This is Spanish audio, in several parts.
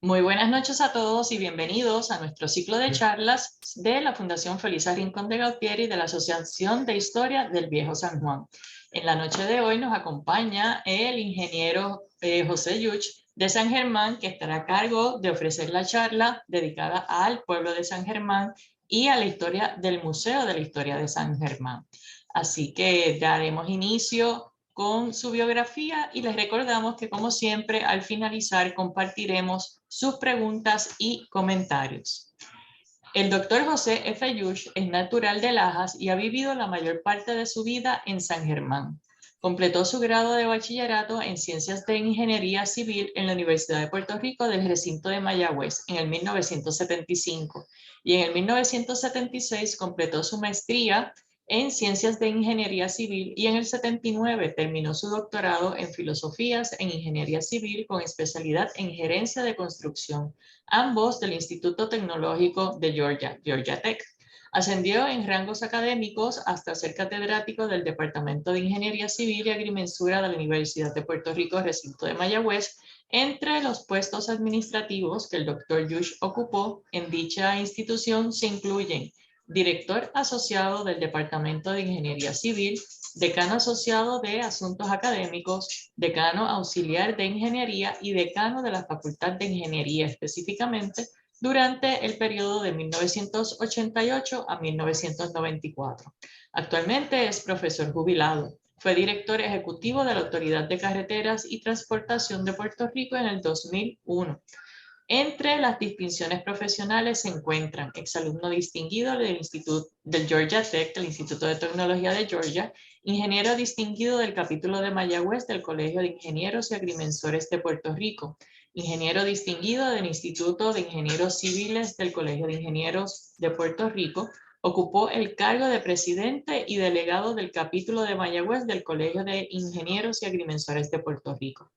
Muy buenas noches a todos y bienvenidos a nuestro ciclo de charlas de la Fundación Felisa Rincón de Gautier y de la Asociación de Historia del Viejo San Juan. En la noche de hoy nos acompaña el ingeniero José Yuch de San Germán, que estará a cargo de ofrecer la charla dedicada al pueblo de San Germán y a la historia del Museo de la Historia de San Germán. Así que daremos inicio con su biografía y les recordamos que, como siempre, al finalizar compartiremos sus preguntas y comentarios. El doctor José F. Yush es natural de Lajas y ha vivido la mayor parte de su vida en San Germán. Completó su grado de bachillerato en Ciencias de Ingeniería Civil en la Universidad de Puerto Rico del recinto de Mayagüez en el 1975 y en el 1976 completó su maestría en Ciencias de Ingeniería Civil y en el 79 terminó su doctorado en Filosofías en Ingeniería Civil con especialidad en Gerencia de Construcción, ambos del Instituto Tecnológico de Georgia, Georgia Tech. Ascendió en rangos académicos hasta ser catedrático del Departamento de Ingeniería Civil y Agrimensura de la Universidad de Puerto Rico, recinto de Mayagüez. Entre los puestos administrativos que el Dr. Yush ocupó en dicha institución se incluyen director asociado del Departamento de Ingeniería Civil, decano asociado de Asuntos Académicos, decano auxiliar de Ingeniería y decano de la Facultad de Ingeniería específicamente durante el periodo de 1988 a 1994. Actualmente es profesor jubilado. Fue director ejecutivo de la Autoridad de Carreteras y Transportación de Puerto Rico en el 2001. Entre las distinciones profesionales se encuentran exalumno distinguido del Georgia Tech, del Instituto de Tecnología de Georgia, ingeniero distinguido del capítulo de Mayagüez del Colegio de Ingenieros y Agrimensores de Puerto Rico, ingeniero distinguido del Instituto de Ingenieros Civiles del Colegio de Ingenieros de Puerto Rico. Ocupó el cargo de presidente y delegado del capítulo de Mayagüez del Colegio de Ingenieros y Agrimensores de Puerto Rico.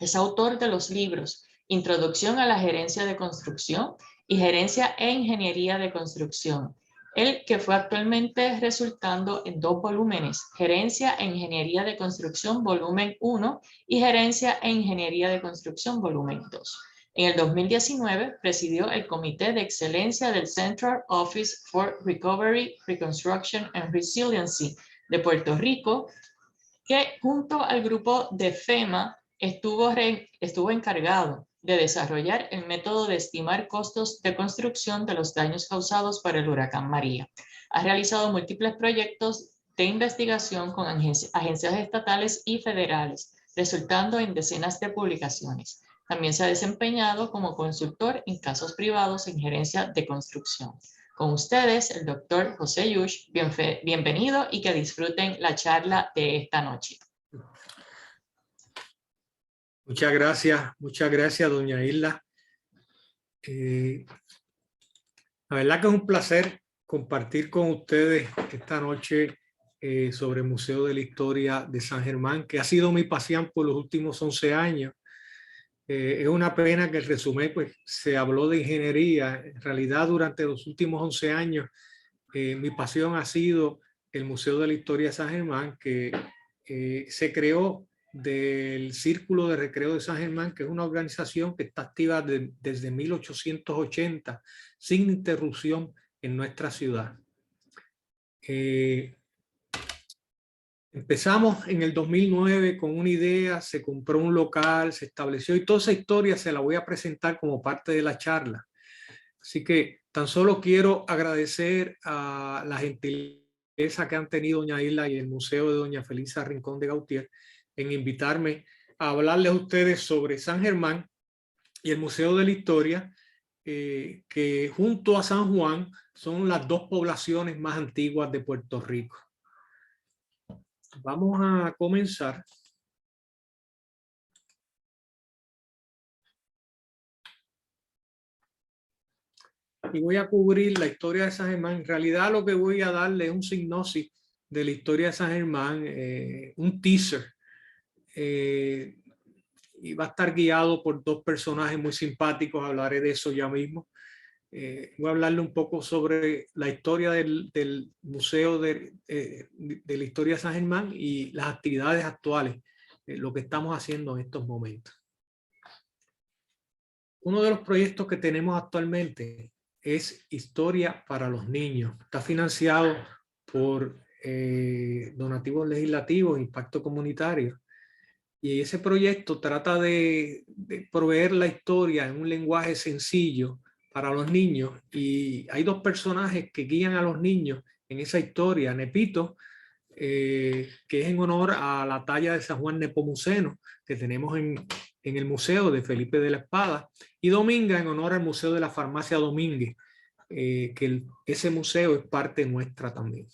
Es autor de los libros Introducción a la Gerencia de Construcción y Gerencia e Ingeniería de Construcción, el que fue actualmente resultando en 2 volúmenes, Gerencia e Ingeniería de Construcción volumen 1 y Gerencia e Ingeniería de Construcción volumen 2. En el 2019 presidió el Comité de Excelencia del Central Office for Recovery, Reconstruction and Resiliency de Puerto Rico, que junto al grupo de FEMA estuvo encargado de desarrollar el método de estimar costos de construcción de los daños causados por el huracán María. Ha realizado múltiples proyectos de investigación con agencias estatales y federales, resultando en decenas de publicaciones. También se ha desempeñado como consultor en casos privados en gerencia de construcción. Con ustedes, el doctor José Yush, bienvenido y que disfruten la charla de esta noche. Muchas gracias, doña Isla. La verdad que es un placer compartir con ustedes esta noche sobre el Museo de la Historia de San Germán, que ha sido mi pasión por los últimos 11 años. Es una pena que el resumen pues, se habló de ingeniería. En realidad, durante los últimos 11 años, mi pasión ha sido el Museo de la Historia de San Germán, que se creó del Círculo de Recreo de San Germán, que es una organización que está activa desde 1880, sin interrupción en nuestra ciudad. Empezamos en el 2009 con una idea, se compró un local, se estableció y toda esa historia se la voy a presentar como parte de la charla. Así que tan solo quiero agradecer a la gentileza que han tenido doña Isla y el Museo de doña Felisa Rincón de Gautier en invitarme a hablarles a ustedes sobre San Germán y el Museo de la Historia, que junto a San Juan son las 2 poblaciones más antiguas de Puerto Rico. Vamos a comenzar. Y voy a cubrir la historia de San Germán. En realidad lo que voy a darle es un sinopsis de la historia de San Germán, un teaser. Y va a estar guiado por 2 personajes muy simpáticos, hablaré de eso ya mismo. Voy a hablarle un poco sobre la historia del Museo de la Historia de San Germán y las actividades actuales, lo que estamos haciendo en estos momentos. Uno de los proyectos que tenemos actualmente es Historia para los Niños. Está financiado por donativos legislativos, impacto comunitario. Y ese proyecto trata de proveer la historia en un lenguaje sencillo para los niños. Y hay dos personajes que guían a los niños en esa historia. Nepito, que es en honor a la talla de San Juan Nepomuceno que tenemos en el Museo de Felipe de la Espada, y Dominga en honor al Museo de la Farmacia Domínguez, ese museo es parte nuestra también.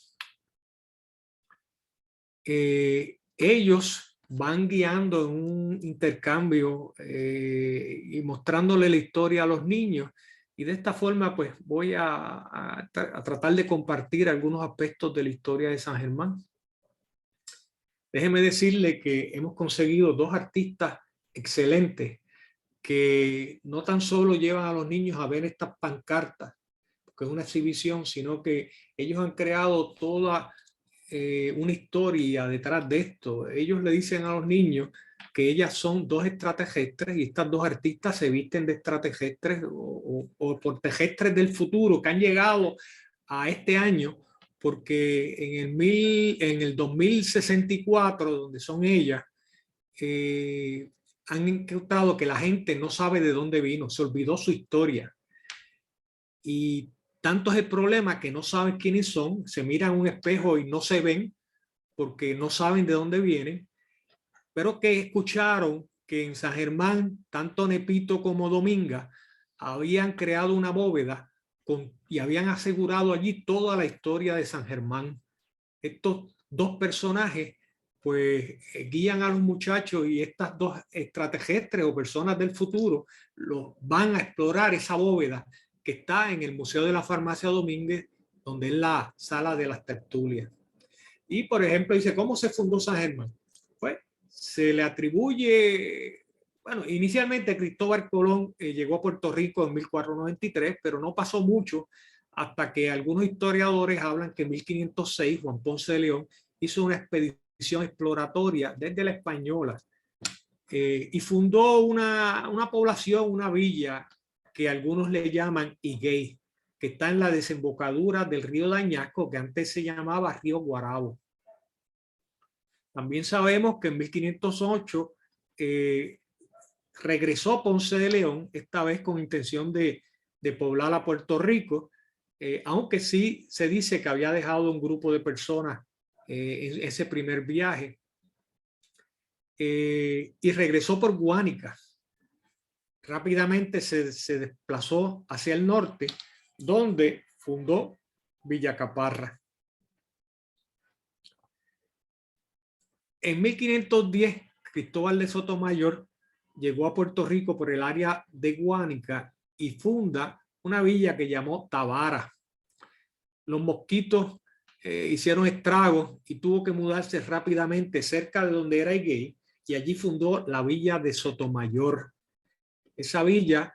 Ellos van guiando en un intercambio y mostrándole la historia a los niños, y de esta forma pues voy a tratar de compartir algunos aspectos de la historia de San Germán. Déjeme decirle que hemos conseguido dos artistas excelentes que no tan solo llevan a los niños a ver estas pancartas, que es una exhibición, sino que ellos han creado toda una historia detrás de esto. Ellos le dicen a los niños que ellas son dos extraterrestres, y estas dos artistas se visten de extraterrestres o por terrestres del futuro que han llegado a este año, porque en el 2064, donde son ellas, han encontrado que la gente no sabe de dónde vino, se olvidó su historia. Y tanto es el problema que no saben quiénes son, se miran un espejo y no se ven porque no saben de dónde vienen, pero que escucharon que en San Germán, tanto Nepito como Dominga habían creado una bóveda y habían asegurado allí toda la historia de San Germán. Estos dos personajes pues guían a los muchachos, y estas dos extraterrestres o personas del futuro los van a explorar esa bóveda que está en el Museo de la Farmacia Domínguez, donde es la sala de las tertulias. Y por ejemplo dice, ¿cómo se fundó San Germán? Pues se le atribuye, bueno, inicialmente Cristóbal Colón llegó a Puerto Rico en 1493, pero no pasó mucho hasta que algunos historiadores hablan que en 1506 Juan Ponce de León hizo una expedición exploratoria desde la Española y fundó una población, una villa que algunos le llaman Higuey, que está en la desembocadura del río Dañasco, que antes se llamaba río Guarabo. También sabemos que en 1508 regresó Ponce de León, esta vez con intención de poblar a Puerto Rico, aunque sí se dice que había dejado un grupo de personas en ese primer viaje, y regresó por Guánica. Rápidamente se desplazó hacia el norte, donde fundó Villa Caparra. En 1510, Cristóbal de Sotomayor llegó a Puerto Rico por el área de Guánica y funda una villa que llamó Tabara. Los mosquitos hicieron estragos y tuvo que mudarse rápidamente cerca de donde era Higuey, y allí fundó la villa de Sotomayor. Esa villa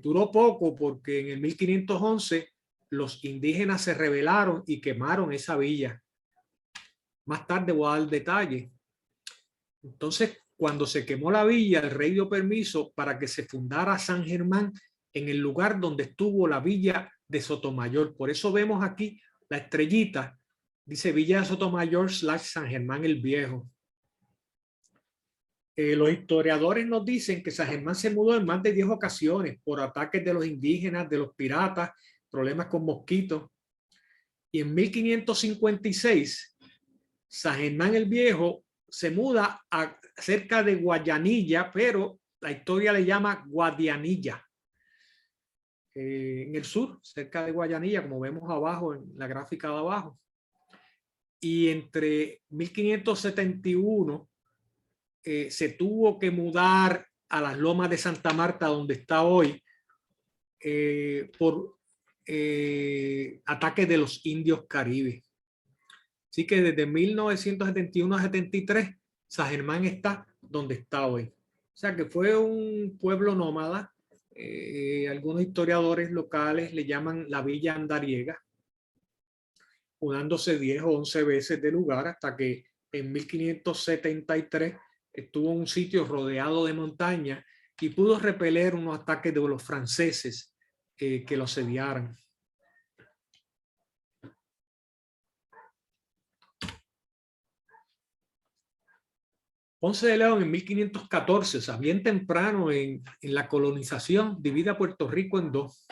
duró poco porque en el 1511 los indígenas se rebelaron y quemaron esa villa. Más tarde voy a dar detalles. Entonces, cuando se quemó la villa, el rey dio permiso para que se fundara San Germán en el lugar donde estuvo la villa de Sotomayor. Por eso vemos aquí la estrellita, dice Villa de Sotomayor / San Germán el Viejo. Los historiadores nos dicen que San Germán se mudó en más de 10 ocasiones por ataques de los indígenas, de los piratas, problemas con mosquitos. Y en 1556, San Germán el Viejo se muda cerca de Guayanilla, pero la historia le llama Guadianilla. En el sur, cerca de Guayanilla, como vemos abajo en la gráfica de abajo. Y entre 1571 se tuvo que mudar a las lomas de Santa Marta, donde está hoy, por ataques de los indios caribes. Así que desde 1971 a 73, San Germán está donde está hoy. O sea que fue un pueblo nómada. Algunos historiadores locales le llaman la Villa Andariega, mudándose 10 o 11 veces de lugar hasta que en 1573 estuvo en un sitio rodeado de montaña y pudo repeler unos ataques de los franceses que lo asediaran. Ponce de León en 1514, o sea, bien temprano en la colonización, divide a Puerto Rico en dos.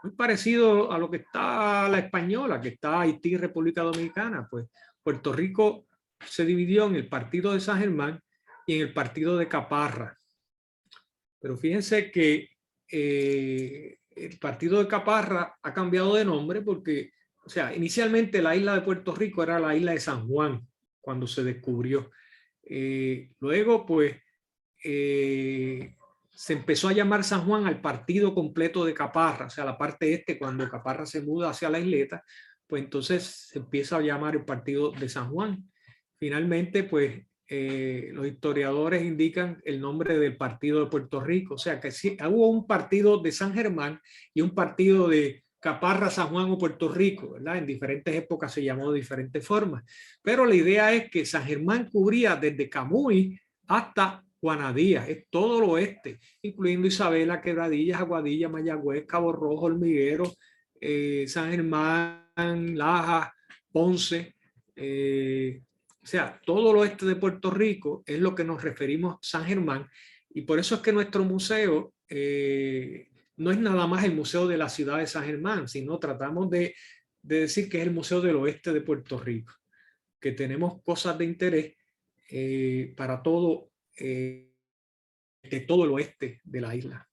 Muy parecido a lo que está la española, que está Haití y República Dominicana. Pues Puerto Rico se dividió en el partido de San Germán y en el partido de Caparra. Pero fíjense que el partido de Caparra ha cambiado de nombre porque, o sea, inicialmente la isla de Puerto Rico era la isla de San Juan cuando se descubrió. Luego, pues, se empezó a llamar San Juan al partido completo de Caparra, o sea, la parte este, cuando Caparra se muda hacia la isleta, pues entonces se empieza a llamar el partido de San Juan. Finalmente, pues, los historiadores indican el nombre del partido de Puerto Rico, o sea, que sí, hubo un partido de San Germán y un partido de Caparra, San Juan o Puerto Rico, ¿verdad? En diferentes épocas se llamó de diferentes formas, pero la idea es que San Germán cubría desde Camuy hasta Juanadías, es todo el oeste, incluyendo Isabela, Quebradillas, Aguadilla, Mayagüez, Cabo Rojo, Hormiguero, San Germán, Lajas, Ponce, o sea, todo el oeste de Puerto Rico es lo que nos referimos San Germán, y por eso es que nuestro museo no es nada más el museo de la ciudad de San Germán, sino tratamos de decir que es el museo del oeste de Puerto Rico, que tenemos cosas de interés para todo, de todo el oeste de la isla.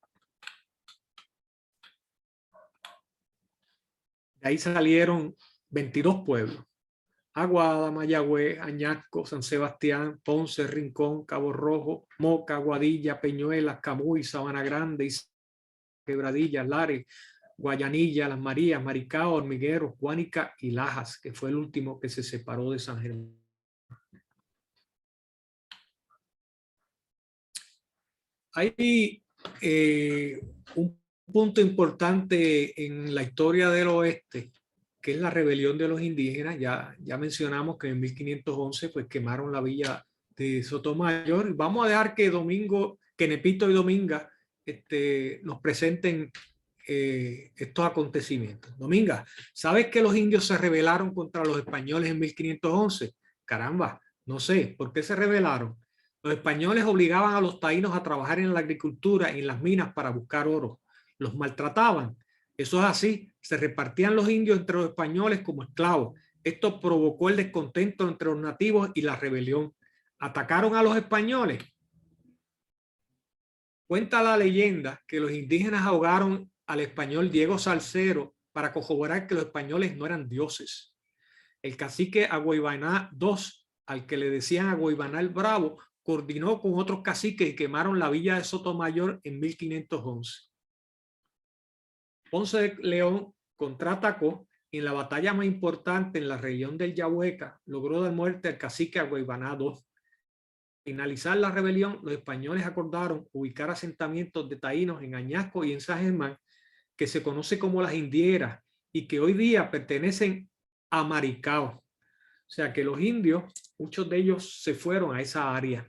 De ahí salieron 22 pueblos: Aguada, Mayagüez, Añasco, San Sebastián, Ponce, Rincón, Cabo Rojo, Moca, Aguadilla, Peñuelas, Camuy, Sabana Grande, Quebradillas, Lares, Guayanilla, Las Marías, Maricao, Hormiguero, Guánica y Lajas, que fue el último que se separó de San Germán. Hay un punto importante en la historia del oeste, que es la rebelión de los indígenas. Ya mencionamos que en 1511 pues quemaron la villa de Sotomayor. Vamos a dejar que Nepito y Dominga nos presenten estos acontecimientos. Dominga, ¿sabes que los indios se rebelaron contra los españoles en 1511? Caramba, no sé, ¿por qué se rebelaron? Los españoles obligaban a los taínos a trabajar en la agricultura y en las minas para buscar oro. Los maltrataban. Eso es así. Se repartían los indios entre los españoles como esclavos. Esto provocó el descontento entre los nativos y la rebelión. Atacaron a los españoles. Cuenta la leyenda que los indígenas ahogaron al español Diego Salcero para corroborar que los españoles no eran dioses. El cacique Agüeybaná II, al que le decían Agüeybaná el Bravo, coordinó con otros caciques y quemaron la villa de Sotomayor en 1511. Ponce de León contraatacó y en la batalla más importante en la región del Yahueca logró dar muerte al cacique Agüeybaná II. Al finalizar la rebelión, los españoles acordaron ubicar asentamientos de taínos en Añasco y en San Germán, que se conoce como las Indieras y que hoy día pertenecen a Maricao. O sea que los indios, muchos de ellos se fueron a esa área.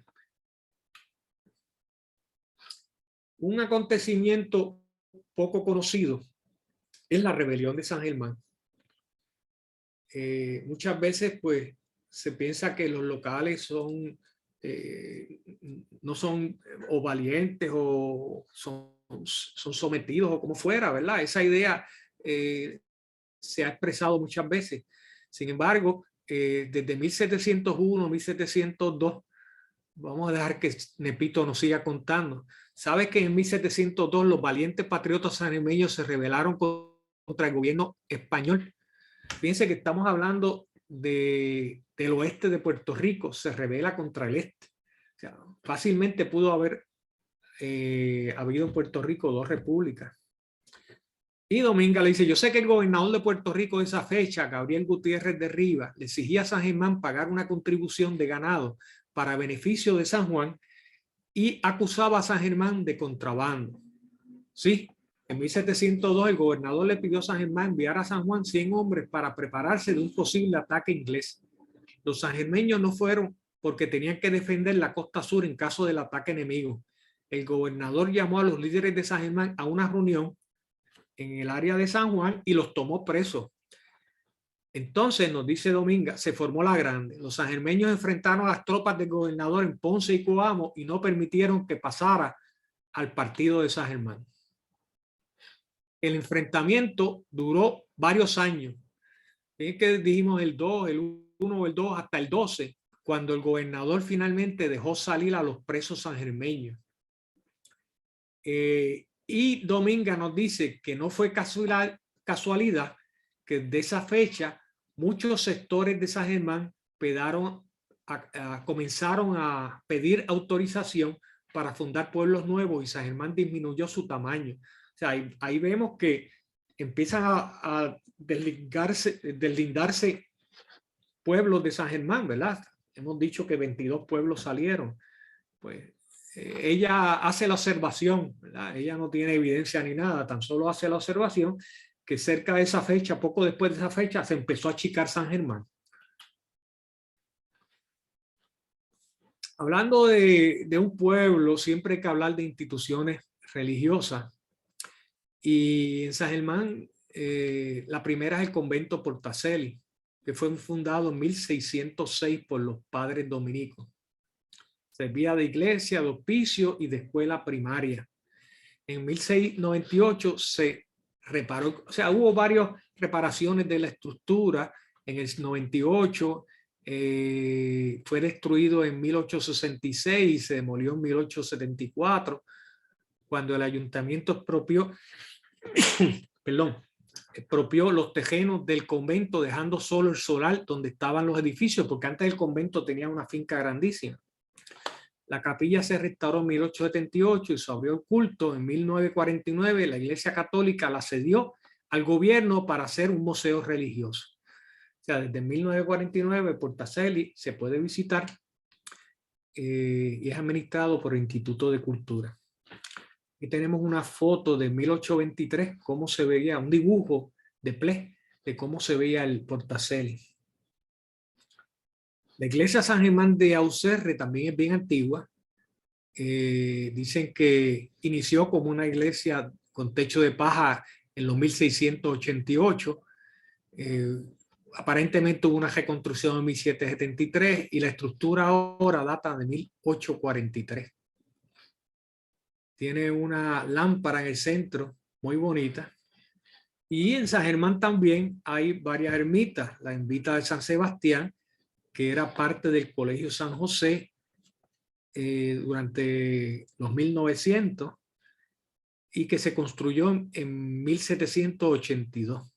Un acontecimiento poco conocido es la rebelión de San Germán. Muchas veces pues se piensa que los locales son no son o valientes o son sometidos o como fuera, ¿verdad? Esa idea se ha expresado muchas veces. Sin embargo, desde 1701, 1702, vamos a dejar que Nepito nos siga contando. ¿Sabes que en 1702 los valientes patriotas sanemeños se rebelaron contra el gobierno español? Fíjense que estamos hablando del oeste de Puerto Rico, se rebela contra el este. O sea, fácilmente pudo haber habido en Puerto Rico dos repúblicas. Y Dominga le dice, yo sé que el gobernador de Puerto Rico de esa fecha, Gabriel Gutiérrez de Rivas, le exigía a San Germán pagar una contribución de ganado para beneficio de San Juan y acusaba a San Germán de contrabando. Sí, en 1702 el gobernador le pidió a San Germán enviar a San Juan 100 hombres para prepararse de un posible ataque inglés. Los sangermeños no fueron porque tenían que defender la costa sur en caso del ataque enemigo. el gobernador llamó a los líderes de San Germán a una reunión en el área de San Juan y los tomó presos. Entonces, nos dice Dominga, se formó la grande. Los sangermeños enfrentaron a las tropas del gobernador en Ponce y Coamo y no permitieron que pasara al partido de San Germán. El enfrentamiento duró varios años. Es que dijimos el 2, el 1, el 2, hasta el 12, cuando el gobernador finalmente dejó salir a los presos sangermeños. Y Dominga nos dice que no fue casualidad que de esa fecha muchos sectores de San Germán comenzaron a pedir autorización para fundar pueblos nuevos y San Germán disminuyó su tamaño. O sea, ahí vemos que empiezan a deslindarse pueblos de San Germán, ¿verdad? Hemos dicho que 22 pueblos salieron. Pues ella hace la observación, ¿verdad? Ella no tiene evidencia ni nada, tan solo hace la observación que cerca de esa fecha, poco después de esa fecha, se empezó a achicar San Germán. Hablando de un pueblo, siempre hay que hablar de instituciones religiosas. Y en San Germán, la primera es el convento Portacelli, que fue fundado en 1606 por los padres dominicos. Servía de iglesia, de hospicio y de escuela primaria. En 1698 se reparó, o sea, hubo varias reparaciones de la estructura. En el 98 fue destruido en 1866 y se demolió en 1874, cuando el ayuntamiento expropió los terrenos del convento, dejando solo el solar donde estaban los edificios, porque antes el convento tenía una finca grandísima. La capilla se restauró en 1878 y se abrió el culto. En 1949 la Iglesia Católica la cedió al gobierno para hacer un museo religioso. O sea, desde 1949 Portacelli se puede visitar y es administrado por el Instituto de Cultura. Aquí tenemos una foto de 1823, cómo se veía, un dibujo de Ple de cómo se veía el Portacelli. La iglesia San Germán de Auxerre también es bien antigua. Dicen que inició como una iglesia con techo de paja en los 1688. Aparentemente hubo una reconstrucción en 1773 y la estructura ahora data de 1843. Tiene una lámpara en el centro muy bonita. Y en San Germán también hay varias ermitas. La ermita de San Sebastián, que era parte del Colegio San José durante los 1900 y que se construyó en 1782.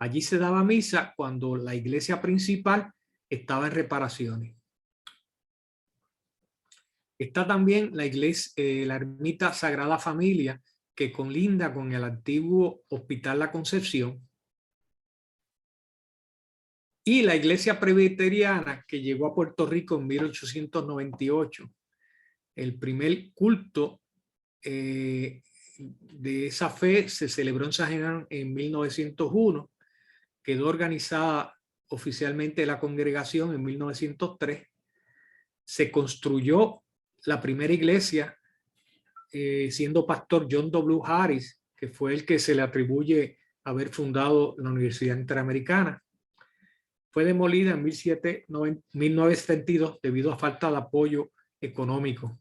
Allí se daba misa cuando la iglesia principal estaba en reparaciones. Está también la iglesia, la ermita Sagrada Familia, que colinda con el antiguo Hospital La Concepción, y la iglesia presbiteriana que llegó a Puerto Rico en 1898. El primer culto de esa fe se celebró en San Germán en 1901. Quedó organizada oficialmente la congregación en 1903. Se construyó la primera iglesia siendo pastor John W. Harris, que fue el que se le atribuye haber fundado la Universidad Interamericana. Fue demolida en 1972 debido a falta de apoyo económico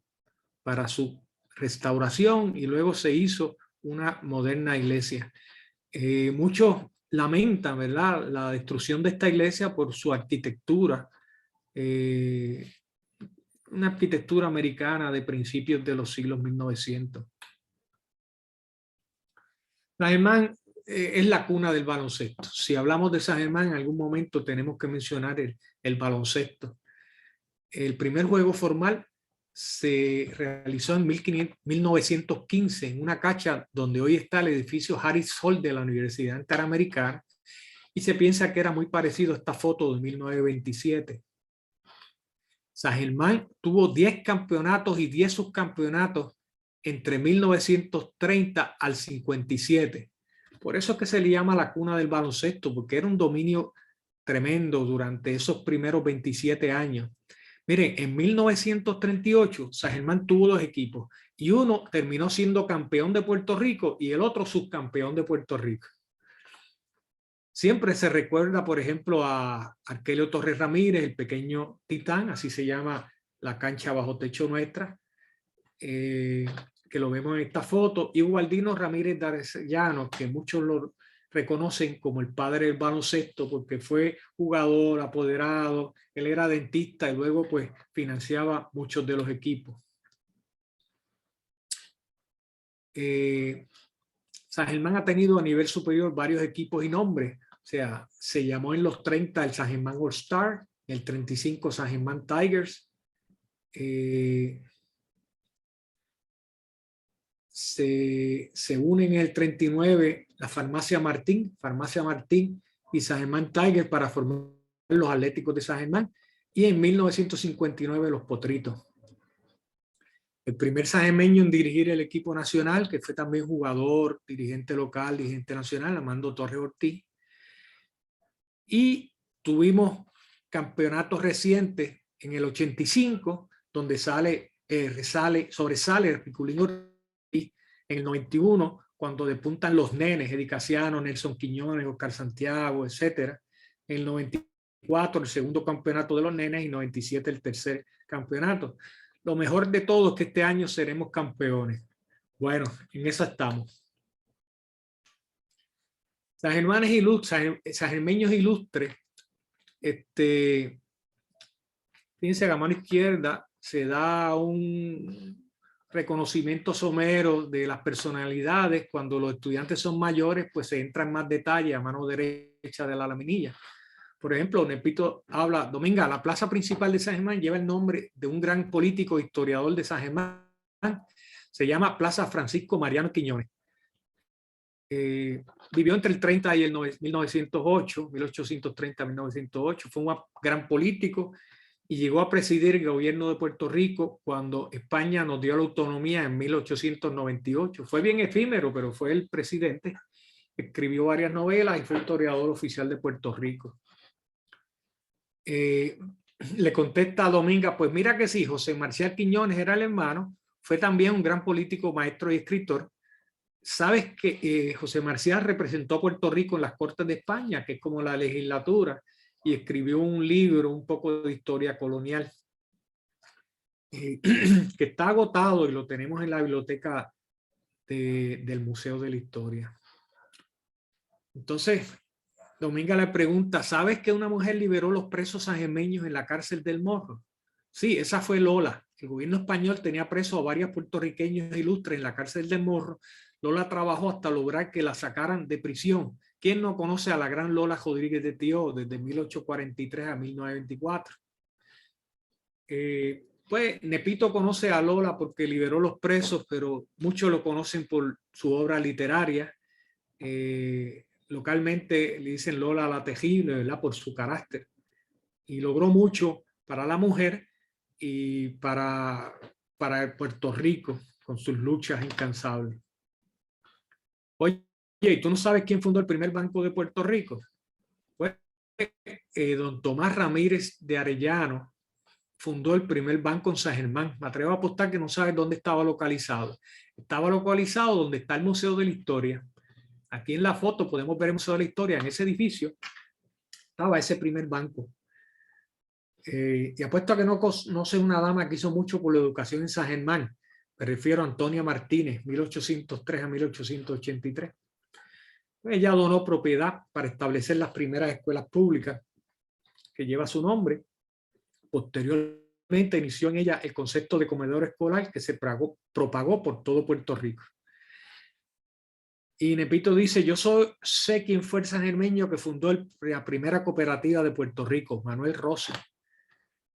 para su restauración y luego se hizo una moderna iglesia. Muchos lamentan, ¿verdad?, la destrucción de esta iglesia por su arquitectura, una arquitectura americana de principios de los siglos 1900. San Germán es la cuna del baloncesto. Si hablamos de San Germán, en algún momento tenemos que mencionar el baloncesto. El primer juego formal se realizó en 1915 en una cancha donde hoy está el edificio Harris Hall de la Universidad Interamericana, y se piensa que era muy parecido a esta foto de 1927. San Germán tuvo 10 campeonatos y 10 subcampeonatos entre 1930 al 57. Por eso es que se le llama la cuna del baloncesto, porque era un dominio tremendo durante esos primeros 27 años. Miren, en 1938 San Germán tuvo dos equipos y uno terminó siendo campeón de Puerto Rico y el otro subcampeón de Puerto Rico. Siempre se recuerda, por ejemplo, a Arquelio Torres Ramírez, el pequeño titán, así se llama la cancha bajo techo nuestra, que lo vemos en esta foto, y Gualdino Ramírez D'Arellano, que muchos lo reconocen como el padre del baloncesto porque fue jugador, apoderado, él era dentista y luego pues financiaba muchos de los equipos. San Germán ha tenido a nivel superior varios equipos y nombres. O sea, se llamó en los 30 el San Germán All Star, en el 35 San Germán Tigers. Se unen en el 39 la Farmacia Martín y San Germán Tigers para formar los Atléticos de San Germán, y en 1959 los Potritos. El primer sangermeño en dirigir el equipo nacional, que fue también jugador, dirigente local, dirigente nacional, Armando Torres Ortiz. Y tuvimos campeonatos recientes en el 85, donde sobresale el Piculín Ortiz. En el 91, cuando despuntan los nenes, Eddie Casiano, Nelson Quiñones, Oscar Santiago, etc. En el 94, el segundo campeonato de los nenes, y 97, el tercer campeonato. Lo mejor de todo es que este año seremos campeones. Bueno, en eso estamos. Sangermeños ilustres. Fíjense, a la mano izquierda se da un reconocimiento somero de las personalidades. Cuando los estudiantes son mayores, pues se entra en más detalle a mano derecha de la laminilla. Por ejemplo, Nepito habla, Dominga, la plaza principal de San Germán lleva el nombre de un gran político e historiador de San Germán. Se llama Plaza Francisco Mariano Quiñones. Vivió entre el 30 y el 1908, 1830-1908. Fue un gran político y llegó a presidir el gobierno de Puerto Rico cuando España nos dio la autonomía en 1898. Fue bien efímero, pero fue el presidente. Escribió varias novelas y fue historiador oficial de Puerto Rico. Le contesta a Dominga, pues mira que sí, José Marcial Quiñones era el hermano, fue también un gran político, maestro y escritor. ¿Sabes que José Marcial representó a Puerto Rico en las Cortes de España, que es como la legislatura, y escribió un libro, un poco de historia colonial, que está agotado y lo tenemos en la biblioteca del Museo de la Historia? Entonces, Dominga le pregunta, ¿sabes que una mujer liberó los presos sangermeños en la cárcel del Morro? Sí, esa fue Lola. El gobierno español tenía presos a varios puertorriqueños ilustres en la cárcel del Morro. Lola trabajó hasta lograr que la sacaran de prisión. ¿Quién no conoce a la gran Lola Rodríguez de Tío desde 1843 a 1924? Pues Nepito conoce a Lola porque liberó los presos, pero muchos lo conocen por su obra literaria. Localmente le dicen Lola la Tejible, ¿verdad? Por su carácter. Y logró mucho para la mujer y para Puerto Rico con sus luchas incansables. Oye, ¿y tú no sabes quién fundó el primer banco de Puerto Rico? Pues don Tomás Ramírez de Arellano fundó el primer banco en San Germán. Me atrevo a apostar que no sabes dónde estaba localizado. Estaba localizado donde está el Museo de la Historia. Aquí en la foto podemos ver el Museo de la Historia. En ese edificio estaba ese primer banco. Y apuesto a que no sé una dama que hizo mucho por la educación en San Germán. Me refiero a Antonia Martínez, 1803 a 1883. Ella donó propiedad para establecer las primeras escuelas públicas que lleva su nombre. Posteriormente inició en ella el concepto de comedor escolar que se propagó por todo Puerto Rico. Y Nepito dice, sé quién fue el sangermeño que fundó la primera cooperativa de Puerto Rico, Manuel Rosa.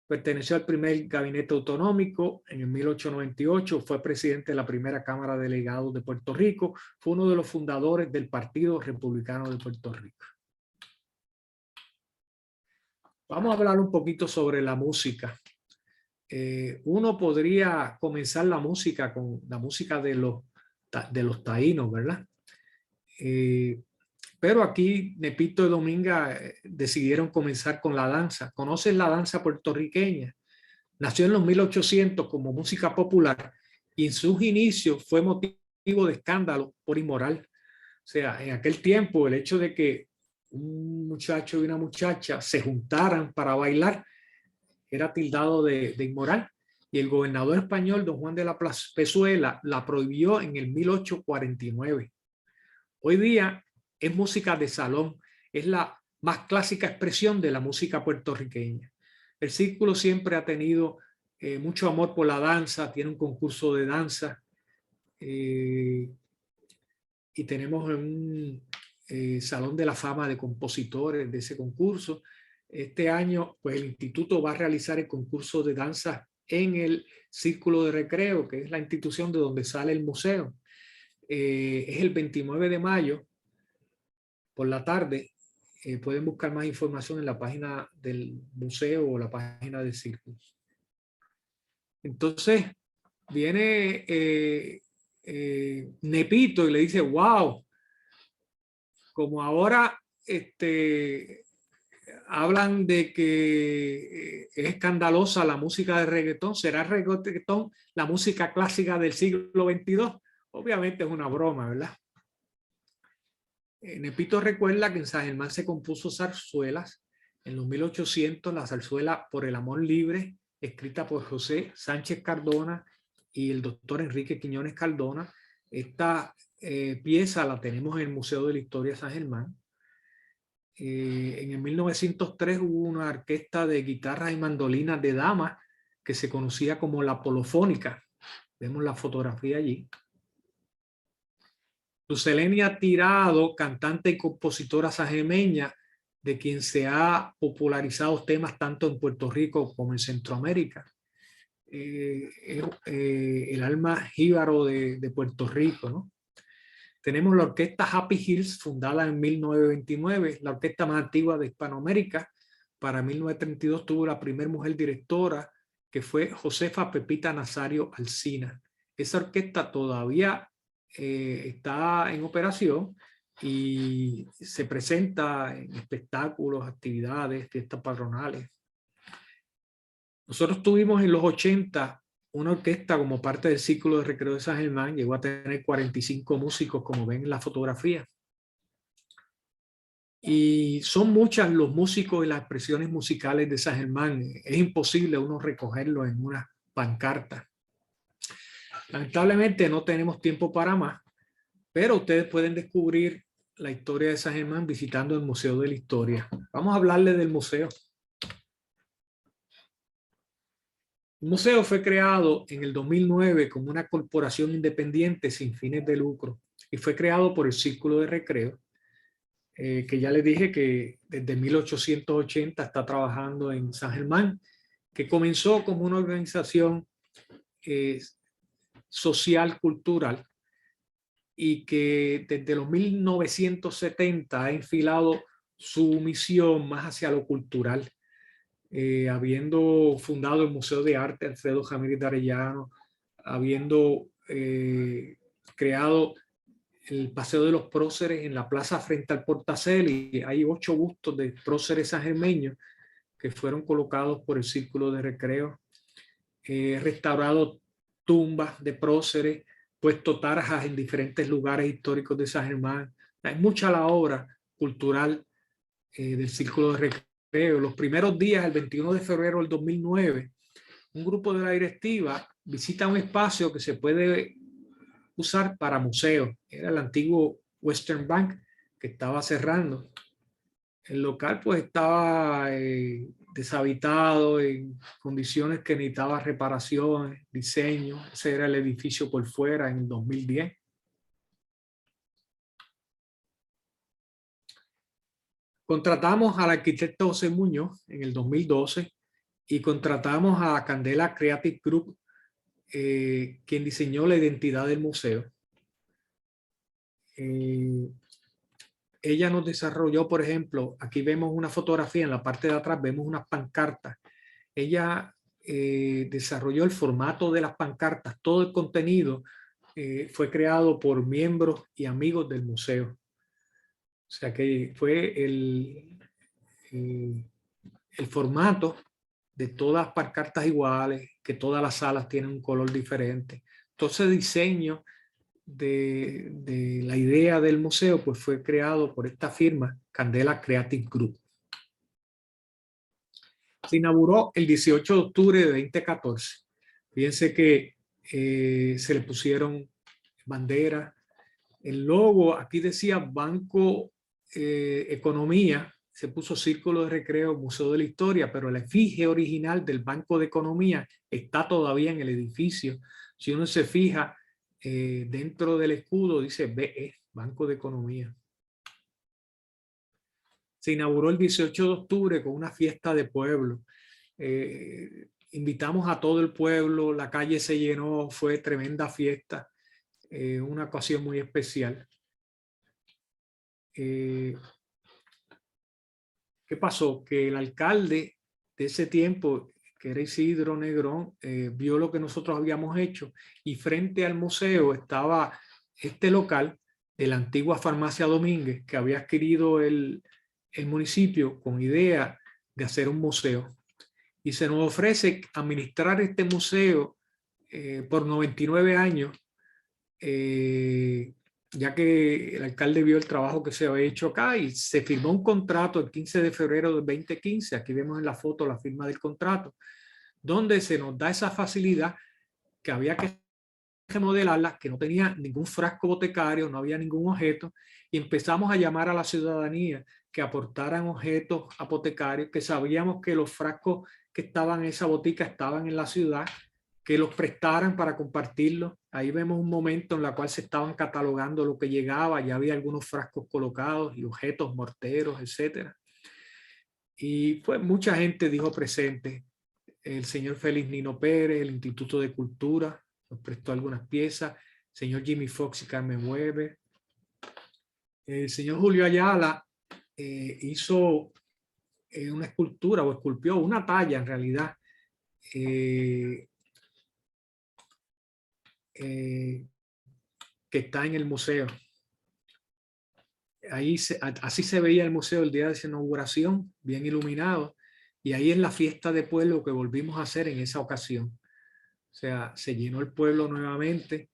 Perteneció al primer gabinete autonómico en el 1898, fue presidente de la primera Cámara de Delegados de Puerto Rico, fue uno de los fundadores del Partido Republicano de Puerto Rico. Vamos a hablar un poquito sobre la música. Uno podría comenzar la música con la música de los taínos, ¿verdad? Pero aquí Nepito y Dominga decidieron comenzar con la danza. ¿Conocen la danza puertorriqueña? nació en los 1800 como música popular y en sus inicios fue motivo de escándalo por inmoral. O sea, en aquel tiempo el hecho de que un muchacho y una muchacha se juntaran para bailar era tildado de inmoral. Y el gobernador español, don Juan de la Pezuela, la prohibió en el 1849. Hoy día es música de salón, es la más clásica expresión de la música puertorriqueña. El Círculo siempre ha tenido mucho amor por la danza, tiene un concurso de danza y tenemos un Salón de la Fama de compositores de ese concurso. Este año, pues el instituto va a realizar el concurso de danza en el Círculo de Recreo, que es la institución de donde sale el museo. Es el 29 de mayo por la tarde. Pueden buscar más información en la página del museo o la página del Círculo. Entonces, viene Nepito y le dice, wow, como ahora hablan de que es escandalosa la música de reggaetón, ¿será reggaetón la música clásica del siglo XXII? Obviamente es una broma, ¿verdad? Nepito recuerda que en San Germán se compuso zarzuelas. En los 1800, la zarzuela Por el Amor Libre, escrita por José Sánchez Cardona y el doctor Enrique Quiñones Cardona. Esta pieza la tenemos en el Museo de la Historia de San Germán. En el 1903 hubo una orquesta de guitarras y mandolinas de damas que se conocía como la Polofónica. Vemos la fotografía allí. Lucelenia Tirado, cantante y compositora sangermeña, de quien se ha popularizado temas tanto en Puerto Rico como en Centroamérica. El alma jíbaro de Puerto Rico, ¿no? Tenemos la orquesta Happy Hills, fundada en 1929, la orquesta más antigua de Hispanoamérica. Para 1932 tuvo la primera mujer directora, que fue Josefa Pepita Nazario Alsina. Esa orquesta todavía está en operación y se presenta en espectáculos, actividades, fiestas patronales. Nosotros tuvimos en los 80 una orquesta como parte del Círculo de Recreo de San Germán, llegó a tener 45 músicos, como ven en la fotografía. Y son muchas los músicos y las expresiones musicales de San Germán. Es imposible uno recogerlo en una pancarta. Lamentablemente no tenemos tiempo para más, pero ustedes pueden descubrir la historia de San Germán visitando el Museo de la Historia. Vamos a hablarles del museo. El museo fue creado en el 2009 como una corporación independiente sin fines de lucro y fue creado por el Círculo de Recreo, que ya les dije que desde 1880 está trabajando en San Germán, que comenzó como una organización social, cultural, y que desde los 1970 ha enfilado su misión más hacia lo cultural, habiendo fundado el Museo de Arte Alfredo Jamírez de Arellano, habiendo creado el Paseo de los Próceres en la plaza frente al Portacel, y hay 8 bustos de próceres sangermeños que fueron colocados por el Círculo de Recreo, restaurado tumbas de próceres, puesto tarjas en diferentes lugares históricos de San Germán. Hay mucha la obra cultural del Círculo de Recreo. Los primeros días, el 21 de febrero del 2009, un grupo de la directiva visita un espacio que se puede usar para museos. Era el antiguo Western Bank, que estaba cerrando. El local pues estaba deshabitado, en condiciones que necesitaba reparaciones, diseño. Ese era el edificio por fuera en el 2010. Contratamos al arquitecto José Muñoz en el 2012 y contratamos a Candela Creative Group, quien diseñó la identidad del museo. Ella nos desarrolló, por ejemplo, aquí vemos una fotografía, en la parte de atrás vemos unas pancartas. Ella desarrolló el formato de las pancartas, todo el contenido fue creado por miembros y amigos del museo. O sea que fue el formato de todas pancartas iguales, que todas las salas tienen un color diferente. Entonces, el diseño de la idea del museo pues fue creado por esta firma, Candela Creative Group. Se inauguró el 18 de octubre de 2014. Fíjense que se le pusieron banderas. El logo aquí decía Banco Economía, se puso Círculo de Recreo, Museo de la Historia, pero la efigie original del Banco de Economía está todavía en el edificio. Si uno se fija dentro del escudo, dice BE, Banco de Economía. Se inauguró el 18 de octubre con una fiesta de pueblo. Invitamos a todo el pueblo, la calle se llenó, fue tremenda fiesta, una ocasión muy especial. ¿Qué pasó? Que el alcalde de ese tiempo, que era Isidro Negrón, vio lo que nosotros habíamos hecho y frente al museo estaba este local de la antigua farmacia Domínguez que había adquirido el municipio con idea de hacer un museo. Y se nos ofrece administrar este museo por 99 años, ya que el alcalde vio el trabajo que se había hecho acá y se firmó un contrato el 15 de febrero del 2015. Aquí vemos en la foto la firma del contrato, donde se nos da esa facilidad que había que remodelarla, que no tenía ningún frasco boticario, no había ningún objeto, y empezamos a llamar a la ciudadanía que aportaran objetos apotecarios, que sabíamos que los frascos que estaban en esa botica estaban en la ciudad, que los prestaran para compartirlos. Ahí vemos un momento en el cual se estaban catalogando lo que llegaba, ya había algunos frascos colocados y objetos morteros, etcétera. Y pues mucha gente dijo presente. El señor Félix Nino Pérez, el Instituto de Cultura, nos prestó algunas piezas. El señor Jimmy Fox y Carmen Weber. El señor Julio Ayala hizo una escultura o esculpió una talla en realidad que está en el museo. Ahí así se veía el museo el día de su inauguración, bien iluminado, y ahí es la fiesta de pueblo que volvimos a hacer en esa ocasión. O sea, se llenó el pueblo nuevamente,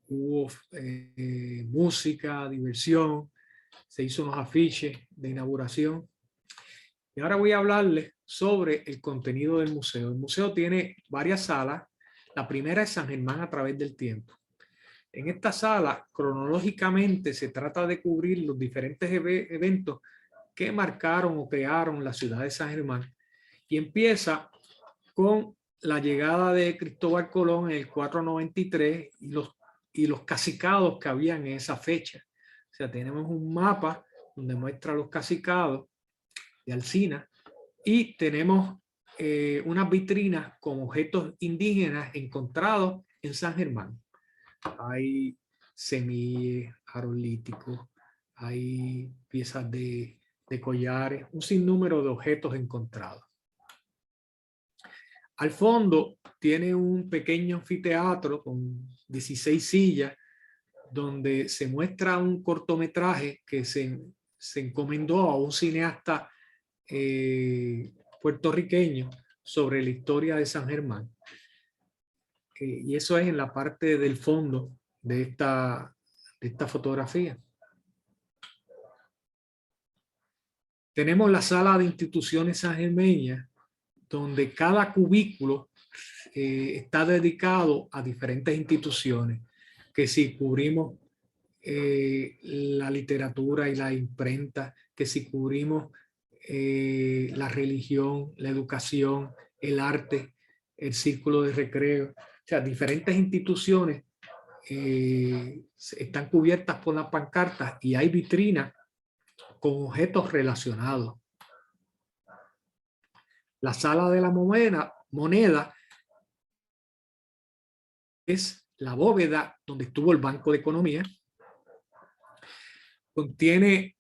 hubo música, diversión, se hizo unos afiches de inauguración. Y ahora voy a hablarles sobre el contenido del museo. El museo tiene varias salas. La primera es San Germán a través del tiempo. En esta sala, cronológicamente, se trata de cubrir los diferentes eventos que marcaron o crearon la ciudad de San Germán. Y empieza con la llegada de Cristóbal Colón en el 493 y los cacicados que habían en esa fecha. O sea, tenemos un mapa donde muestra los cacicados de Alsina y tenemos unas vitrinas con objetos indígenas encontrados en San Germán. Hay semillas, arolíticos, hay piezas de collares, un sinnúmero de objetos encontrados. Al fondo tiene un pequeño anfiteatro con 16 sillas donde se muestra un cortometraje que se encomendó a un cineasta puertorriqueño sobre la historia de San Germán. Y eso es en la parte del fondo de esta fotografía. Tenemos la sala de instituciones sangermeñas, donde cada cubículo está dedicado a diferentes instituciones, que si cubrimos la literatura y la imprenta, que si cubrimos la religión, la educación, el arte, el círculo de recreo, o sea, diferentes instituciones están cubiertas por las pancartas y hay vitrinas con objetos relacionados. La sala de la moneda es la bóveda donde estuvo el Banco de Economía. Contiene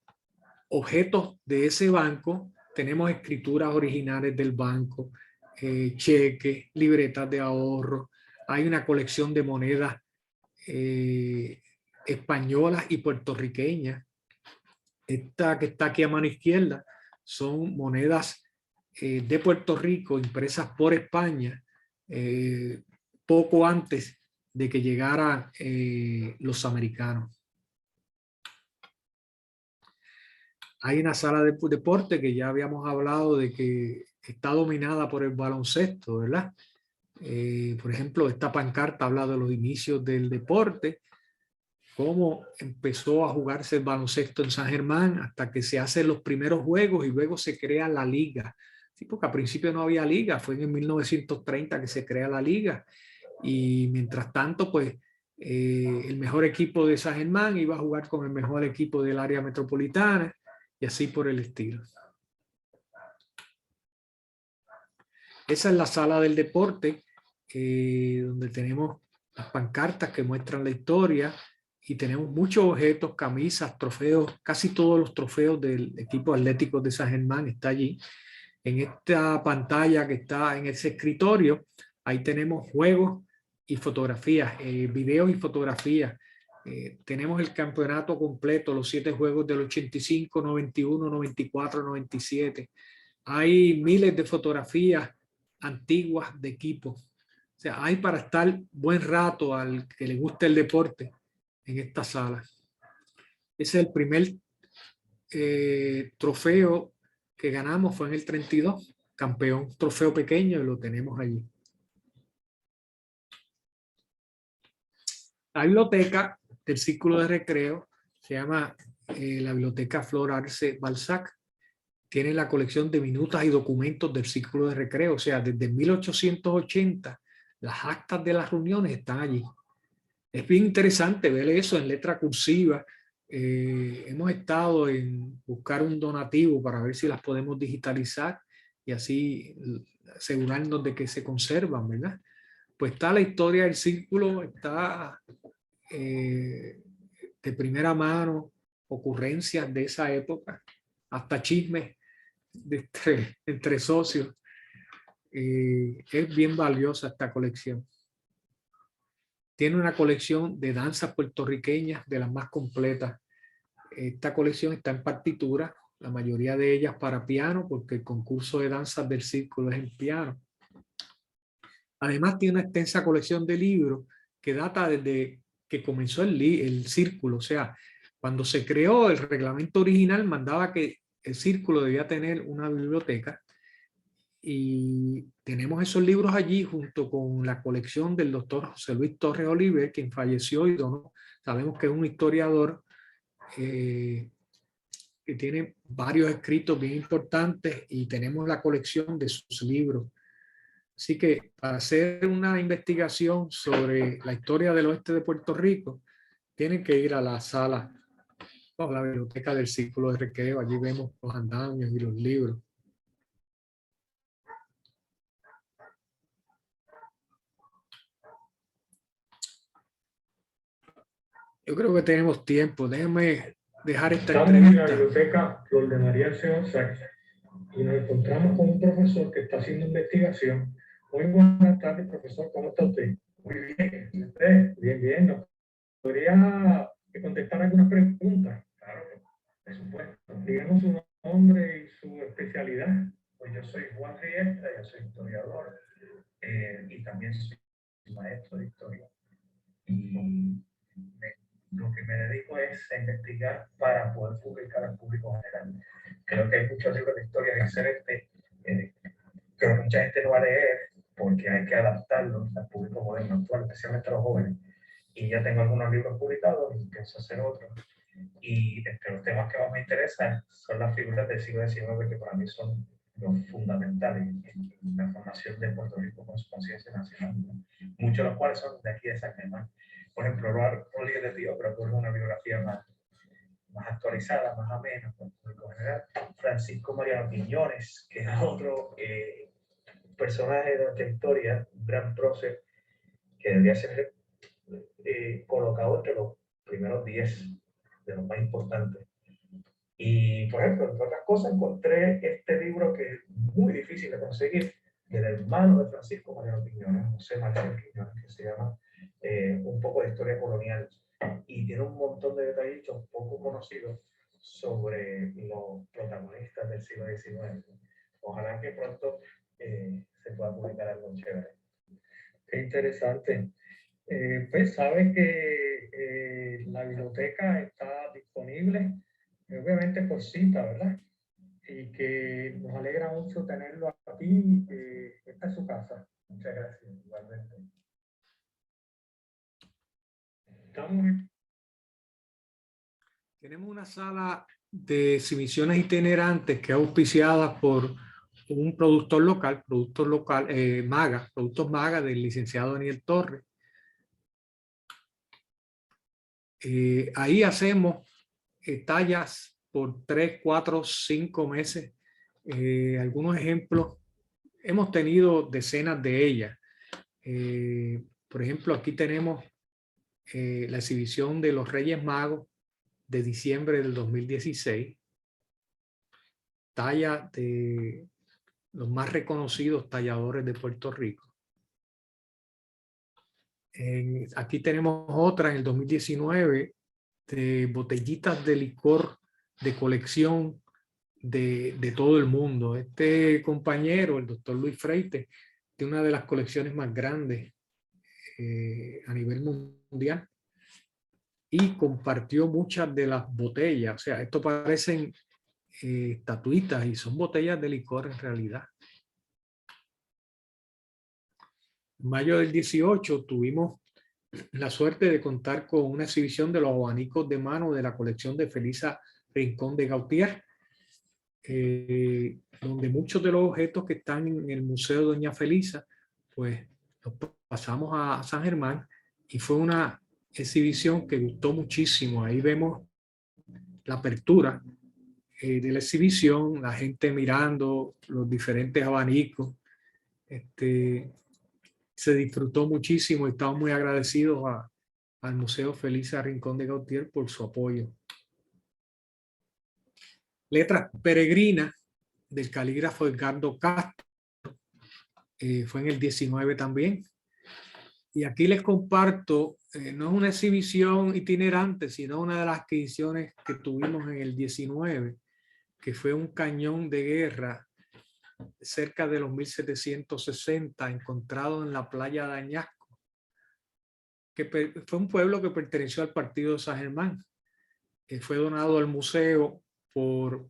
objetos de ese banco. Tenemos escrituras originales del banco, cheques, libretas de ahorro. Hay una colección de monedas españolas y puertorriqueñas. Esta que está aquí a mano izquierda son monedas de Puerto Rico impresas por España poco antes de que llegaran los americanos. Hay una sala de deporte que ya habíamos hablado de que está dominada por el baloncesto, ¿verdad? Por ejemplo, esta pancarta habla de los inicios del deporte, cómo empezó a jugarse el baloncesto en San Germán hasta que se hacen los primeros juegos y luego se crea la liga. Sí, porque al principio no había liga, fue en 1930 que se crea la liga y mientras tanto, pues el mejor equipo de San Germán iba a jugar con el mejor equipo del área metropolitana y así por el estilo. Esa es la sala del deporte, donde tenemos las pancartas que muestran la historia y tenemos muchos objetos, camisas, trofeos, casi todos los trofeos del equipo atlético de San Germán está allí. En esta pantalla que está en ese escritorio, ahí tenemos juegos y fotografías, videos y fotografías. Tenemos el campeonato completo, los 7 juegos del 85, 91, 94, 97. Hay miles de fotografías antiguas de equipos. O sea, hay para estar buen rato al que le guste el deporte en esta sala. Ese es el primer trofeo que ganamos, fue en el 32, campeón, trofeo pequeño, y lo tenemos allí. La biblioteca del Círculo de Recreo se llama la Biblioteca Flor Arce Balzac. Tiene la colección de minutas y documentos del Círculo de Recreo, o sea, desde 1880 las actas de las reuniones están allí. Es bien interesante ver eso en letra cursiva. Hemos estado en buscar un donativo para ver si las podemos digitalizar y así asegurarnos de que se conservan, ¿verdad? Pues está la historia del círculo, está de primera mano, ocurrencias de esa época, hasta chismes entre socios. Es bien valiosa esta colección. Tiene una colección de danzas puertorriqueñas de las más completas. Esta colección está en partitura, la mayoría de ellas para piano, porque el concurso de danzas del círculo es en piano. Además tiene una extensa colección de libros que data desde que comenzó el círculo. O sea, cuando se creó el reglamento original mandaba que el círculo debía tener una biblioteca. Y tenemos esos libros allí junto con la colección del doctor José Luis Torres Oliver, quien falleció y donó. Sabemos que es un historiador que tiene varios escritos bien importantes y tenemos la colección de sus libros. Así que para hacer una investigación sobre la historia del oeste de Puerto Rico, tienen que ir a la sala, o la biblioteca del Círculo de Recreo. Allí vemos los andamios y los libros. Yo creo que tenemos tiempo. Déjenme dejar esta entrevista. Estamos en la biblioteca Flor de María Alceo Sachs y nos encontramos con un profesor que está haciendo investigación. Muy buenas tardes, profesor. ¿Cómo está usted? Muy bien. ¿Usted? Bien, bien. ¿Nos podría contestar algunas preguntas? Claro, por supuesto. Díganos su nombre y su especialidad. Pues yo soy Juan Riestra, yo soy historiador y también soy maestro de historia. Y lo que me dedico es a investigar para poder publicar al público general. Creo que hay muchos libros de historia excelentes que mucha gente no va a leer porque hay que adaptarlos al público moderno actual, especialmente a los jóvenes. Y ya tengo algunos libros publicados y pienso hacer otros. Y entre los temas que más me interesan son las figuras del siglo XIX, que para mí son los fundamentales en la formación de Puerto Rico con su conciencia nacional. Muchos de los cuales son de aquí de San Germán. Por ejemplo, Rodríguez de Tío, creo que es una biografía más actualizada, más amena, por el público general. Francisco Mariano Quiñones, que es otro personaje de nuestra historia, un gran prócer, que debería ser colocado entre los primeros 10 de los más importantes. Y, por ejemplo, entre otras cosas, encontré este libro que es muy difícil de conseguir, del hermano de Francisco Mariano Quiñones, José Mariano Quiñones, que se llama Un poco de historia colonial. Y tiene un montón de detallitos poco conocidos sobre los protagonistas del siglo XIX. ojalá que pronto se pueda publicar algo chévere. Qué interesante. Pues sabe que la biblioteca está disponible, obviamente por cita, ¿verdad? Y que nos alegra mucho tenerlo aquí. Esta es su casa. Muchas gracias, igualmente. Tenemos una sala de exhibiciones itinerantes que es auspiciada por un productor local, Maga, Productos Maga, del licenciado Daniel Torres. Ahí hacemos tallas por 3, 4, 5 meses. Algunos ejemplos, hemos tenido decenas de ellas. Por ejemplo, aquí tenemos la exhibición de los Reyes Magos de diciembre del 2016. Talla de los más reconocidos talladores de Puerto Rico. Aquí tenemos otra en el 2019 de botellitas de licor de colección de todo el mundo. Este compañero, el doctor Luis Freite, tiene una de las colecciones más grandes a nivel mundial y compartió muchas de las botellas. O sea, esto parecen estatuitas y son botellas de licor en realidad. En mayo del 18 tuvimos la suerte de contar con una exhibición de los abanicos de mano de la colección de Felisa Rincón de Gautier, donde muchos de los objetos que están en el Museo de Doña Felisa, pues los pasamos a San Germán y fue una exhibición que gustó muchísimo. Ahí vemos la apertura de la exhibición, la gente mirando los diferentes abanicos. Se disfrutó muchísimo y estamos muy agradecidos al Museo Felisa Rincón de Gautier por su apoyo. Letras peregrinas del calígrafo Edgardo Castro, fue en el 19 también. Y aquí les comparto, no es una exhibición itinerante, sino una de las adquisiciones que tuvimos en el 19, que fue un cañón de guerra cerca de los 1760, encontrado en la playa de Añasco, que fue un pueblo que perteneció al partido de San Germán. Fue donado al museo por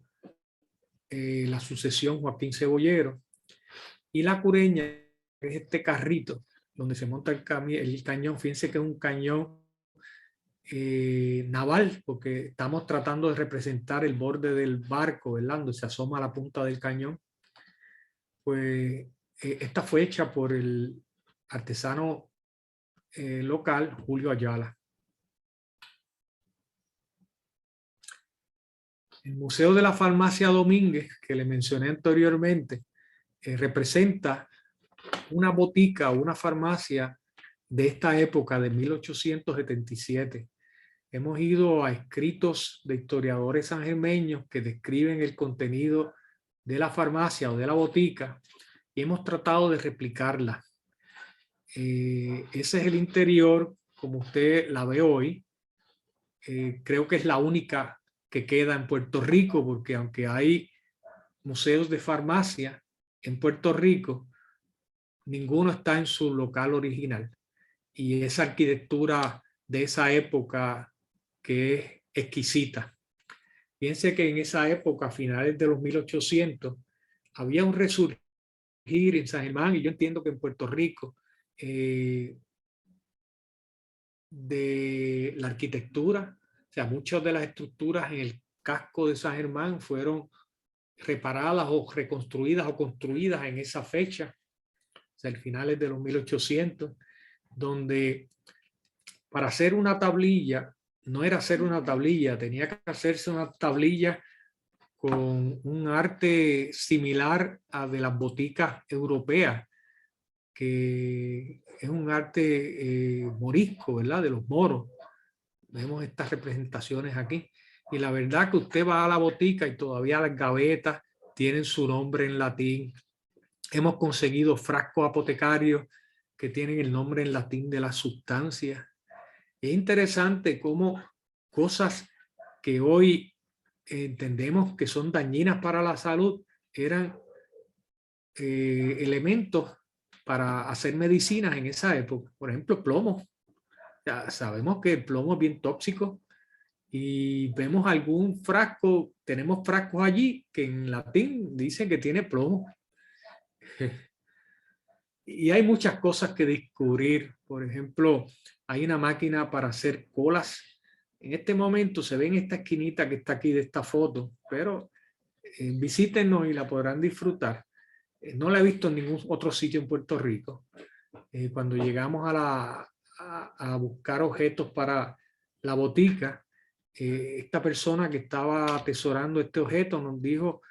la sucesión Joaquín Cebollero. Y la cureña es este carrito donde se monta el cañón. Fíjense que es un cañón naval, porque estamos tratando de representar el borde del barco, ¿verdad? Donde se asoma la punta del cañón. Pues esta fue hecha por el artesano local Julio Ayala. El Museo de la Farmacia Domínguez, que le mencioné anteriormente, representa una botica o una farmacia de esta época de 1877. Hemos ido a escritos de historiadores sangermeños que describen el contenido de la farmacia o de la botica y hemos tratado de replicarla. Ese es el interior como usted la ve hoy. Creo que es la única que queda en Puerto Rico, porque aunque hay museos de farmacia en Puerto Rico, ninguno está en su local original. Y esa arquitectura de esa época que es exquisita. Piense que en esa época, a finales de los 1800, había un resurgir en San Germán, y yo entiendo que en Puerto Rico, de la arquitectura. O sea, muchas de las estructuras en el casco de San Germán fueron reparadas o reconstruidas o construidas en esa fecha, o sea, el finales de los 1800, donde para hacer una tablilla, no era hacer una tablilla, tenía que hacerse una tablilla con un arte similar a de las boticas europeas, que es un arte morisco, ¿verdad? De los moros. Vemos estas representaciones aquí. Y la verdad que usted va a la botica y todavía las gavetas tienen su nombre en latín. Hemos conseguido frascos apotecarios que tienen el nombre en latín de las sustancias. Es interesante cómo cosas que hoy entendemos que son dañinas para la salud eran elementos para hacer medicinas en esa época. Por ejemplo, plomo. Ya sabemos que el plomo es bien tóxico y vemos algún frasco, tenemos frascos allí que en latín dicen que tiene plomo. Y hay muchas cosas que descubrir. Por ejemplo, hay una máquina para hacer colas. En este momento se ve en esta esquinita que está aquí de esta foto, pero visítenos y la podrán disfrutar. No la he visto en ningún otro sitio en Puerto Rico. Cuando llegamos a buscar objetos para la botica, esta persona que estaba atesorando este objeto nos dijo,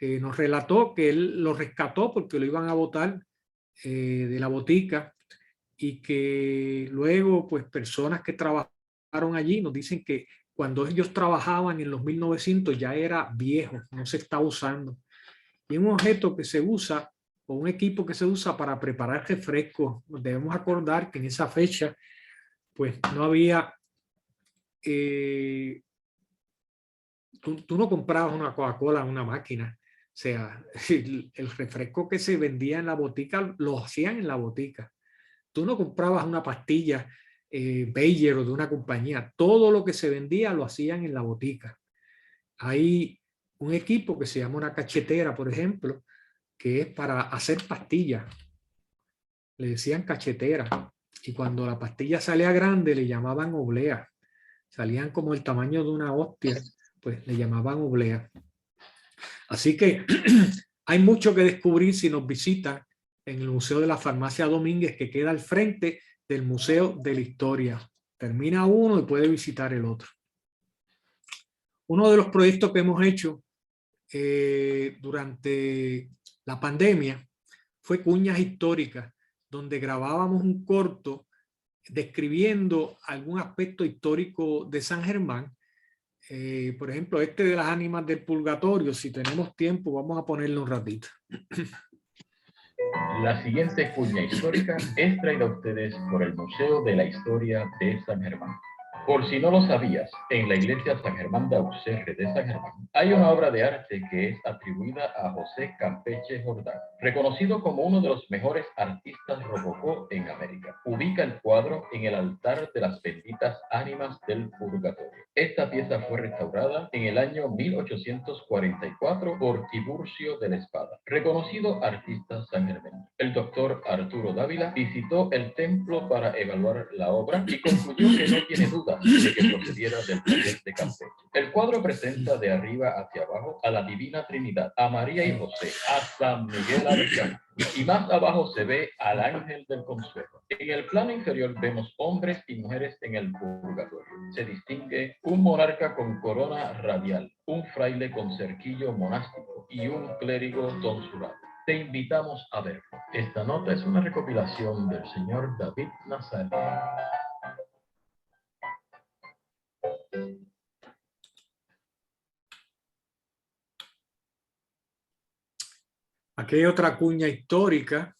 nos relató que él lo rescató porque lo iban a botar de la botica y que luego pues personas que trabajaron allí nos dicen que cuando ellos trabajaban en los 1900 ya era viejo, no se está usando. Y es un objeto que se usa o un equipo que se usa para preparar refrescos. Debemos acordar que en esa fecha pues no había, tú no comprabas una Coca-Cola en una máquina. O sea, el refresco que se vendía en la botica lo hacían en la botica. Tú no comprabas una pastilla Bayer o de una compañía. Todo lo que se vendía lo hacían en la botica. Hay un equipo que se llama una cachetera, por ejemplo, que es para hacer pastillas. Le decían cachetera. Y cuando la pastilla salía grande, le llamaban oblea. Salían como el tamaño de una hostia, pues le llamaban oblea. Así que hay mucho que descubrir si nos visitan en el Museo de la Farmacia Domínguez, que queda al frente del Museo de la Historia. Termina uno y puede visitar el otro. Uno de los proyectos que hemos hecho durante la pandemia fue Cuñas Históricas, donde grabábamos un corto describiendo algún aspecto histórico de San Germán. Por ejemplo, este de las ánimas del purgatorio, si tenemos tiempo, vamos a ponerle un ratito. La siguiente cuña histórica es traída a ustedes por el Museo de la Historia de San Germán. Por si no lo sabías, en la iglesia San Germán de Auxerre de San Germán hay una obra de arte que es atribuida a José Campeche Jordán, reconocido como uno de los mejores artistas rococó en América. Ubica el cuadro en el altar de las benditas ánimas del purgatorio. Esta pieza fue restaurada en el año 1844 por Tiburcio de la Espada, reconocido artista sangermenio. El doctor Arturo Dávila visitó el templo para evaluar la obra y concluyó que no tiene duda de que procediera del taller de Campeche. El cuadro presenta de arriba hacia abajo a la Divina Trinidad, a María y José, a San Miguel Arcángel, y más abajo se ve al Ángel del Consuelo. En el plano inferior vemos hombres y mujeres en el purgatorio. Se distingue un monarca con corona radial, un fraile con cerquillo monástico y un clérigo tonsurado. Te invitamos a verlo. Esta nota es una recopilación del señor David Nazario. Aquí hay otra cuña histórica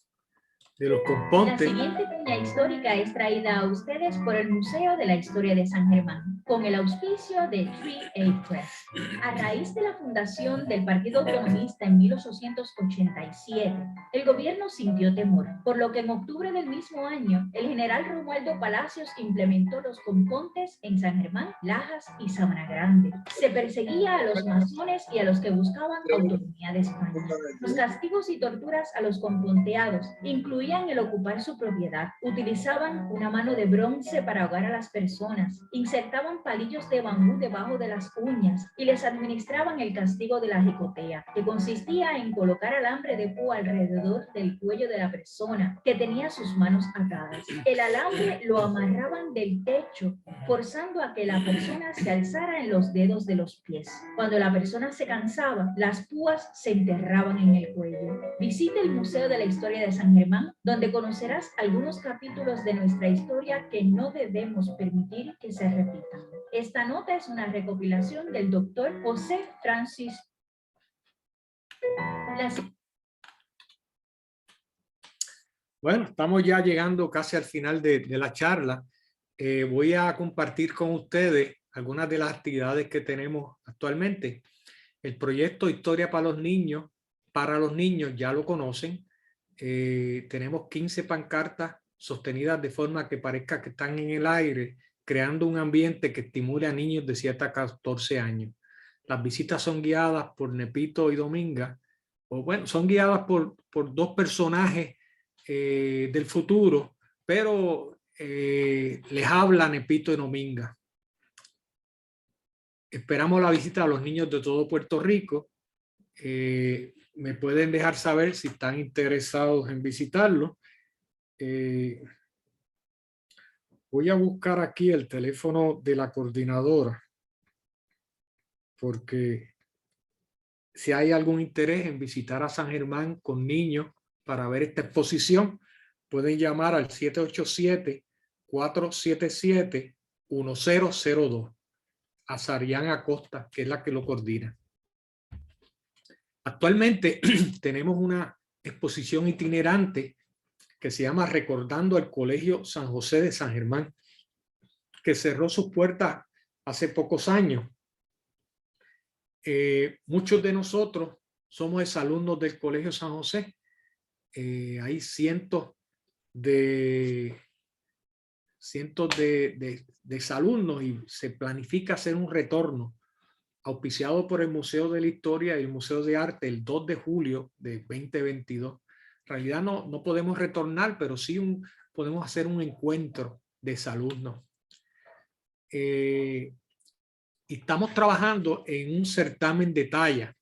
de los compontes. La siguiente cuña histórica es traída a ustedes por el Museo de la Historia de San Germán, con el auspicio de 3A Press. A raíz de la fundación del Partido Autonomista en 1887, el gobierno sintió temor, por lo que en octubre del mismo año, el general Romualdo Palacios implementó los compontes en San Germán, Lajas y Sabana Grande. Se perseguía a los masones y a los que buscaban autonomía de España. Los castigos y torturas a los componteados incluían el ocupar su propiedad, utilizaban una mano de bronce para ahogar a las personas, insertaban palillos de bambú debajo de las uñas y les administraban el castigo de la jicotea, que consistía en colocar alambre de púa alrededor del cuello de la persona que tenía sus manos atadas. El alambre lo amarraban del techo, forzando a que la persona se alzara en los dedos de los pies. Cuando la persona se cansaba, las púas se enterraban en el cuello. Visite el Museo de la Historia de San Germán, donde conocerás algunos capítulos de nuestra historia que no debemos permitir que se repitan. Esta nota es una recopilación del doctor José Francis. Bueno, estamos ya llegando casi al final de la charla. Voy a compartir con ustedes algunas de las actividades que tenemos actualmente. El proyecto Historia para los Niños para los niños, ya lo conocen. Tenemos 15 pancartas sostenidas de forma que parezca que están en el aire, creando un ambiente que estimule a niños de 7 a 14 años. Las visitas son guiadas por Nepito y Dominga, o bueno, son guiadas por dos personajes del futuro, pero les habla Nepito y Dominga. Esperamos la visita a los niños de todo Puerto Rico. Me pueden dejar saber si están interesados en visitarlo. Voy a buscar aquí el teléfono de la coordinadora, porque si hay algún interés en visitar a San Germán con niños para ver esta exposición, pueden llamar al 787-477-1002 a Sarián Acosta, que es la que lo coordina. Actualmente tenemos una exposición itinerante que se llama Recordando el Colegio San José de San Germán, que cerró sus puertas hace pocos años. Muchos de nosotros somos exalumnos del Colegio San José. Hay cientos de exalumnos y se planifica hacer un retorno auspiciado por el Museo de la Historia y el Museo de Arte el 2 de julio de 2022. En realidad no podemos retornar, pero sí podemos hacer un encuentro de exalumnos. Y estamos trabajando en un certamen de talla,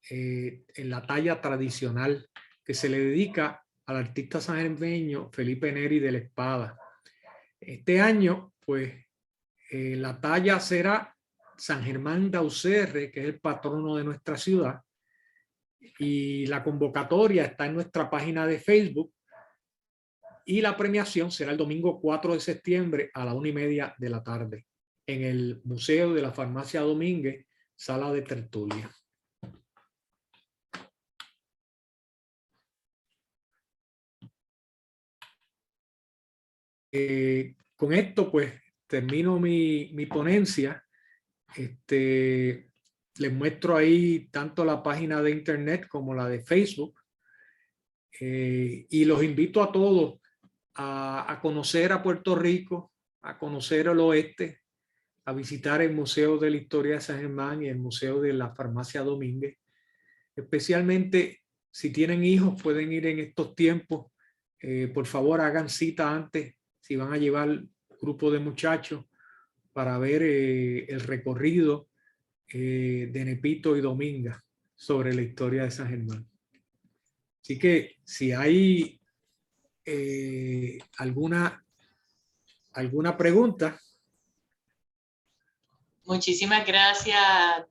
en la talla tradicional, que se le dedica al artista sangermeño Felipe Neri de la Espada. Este año, pues, la talla será San Germán de Auxerre, que es el patrono de nuestra ciudad, y la convocatoria está en nuestra página de Facebook, y la premiación será el domingo 4 de septiembre a la 1:30 de la tarde en el Museo de la Farmacia Domínguez, sala de tertulia. Con esto pues termino mi ponencia. Les muestro ahí tanto la página de internet como la de Facebook, y los invito a todos a conocer a Puerto Rico, a conocer el oeste, a visitar el Museo de la Historia de San Germán y el Museo de la Farmacia Domínguez. Especialmente si tienen hijos, pueden ir en estos tiempos. Por favor, hagan cita antes si van a llevar grupo de muchachos para ver el recorrido de Nepito y Dominga sobre la historia de San Germán. Así que si hay alguna pregunta. Muchísimas gracias,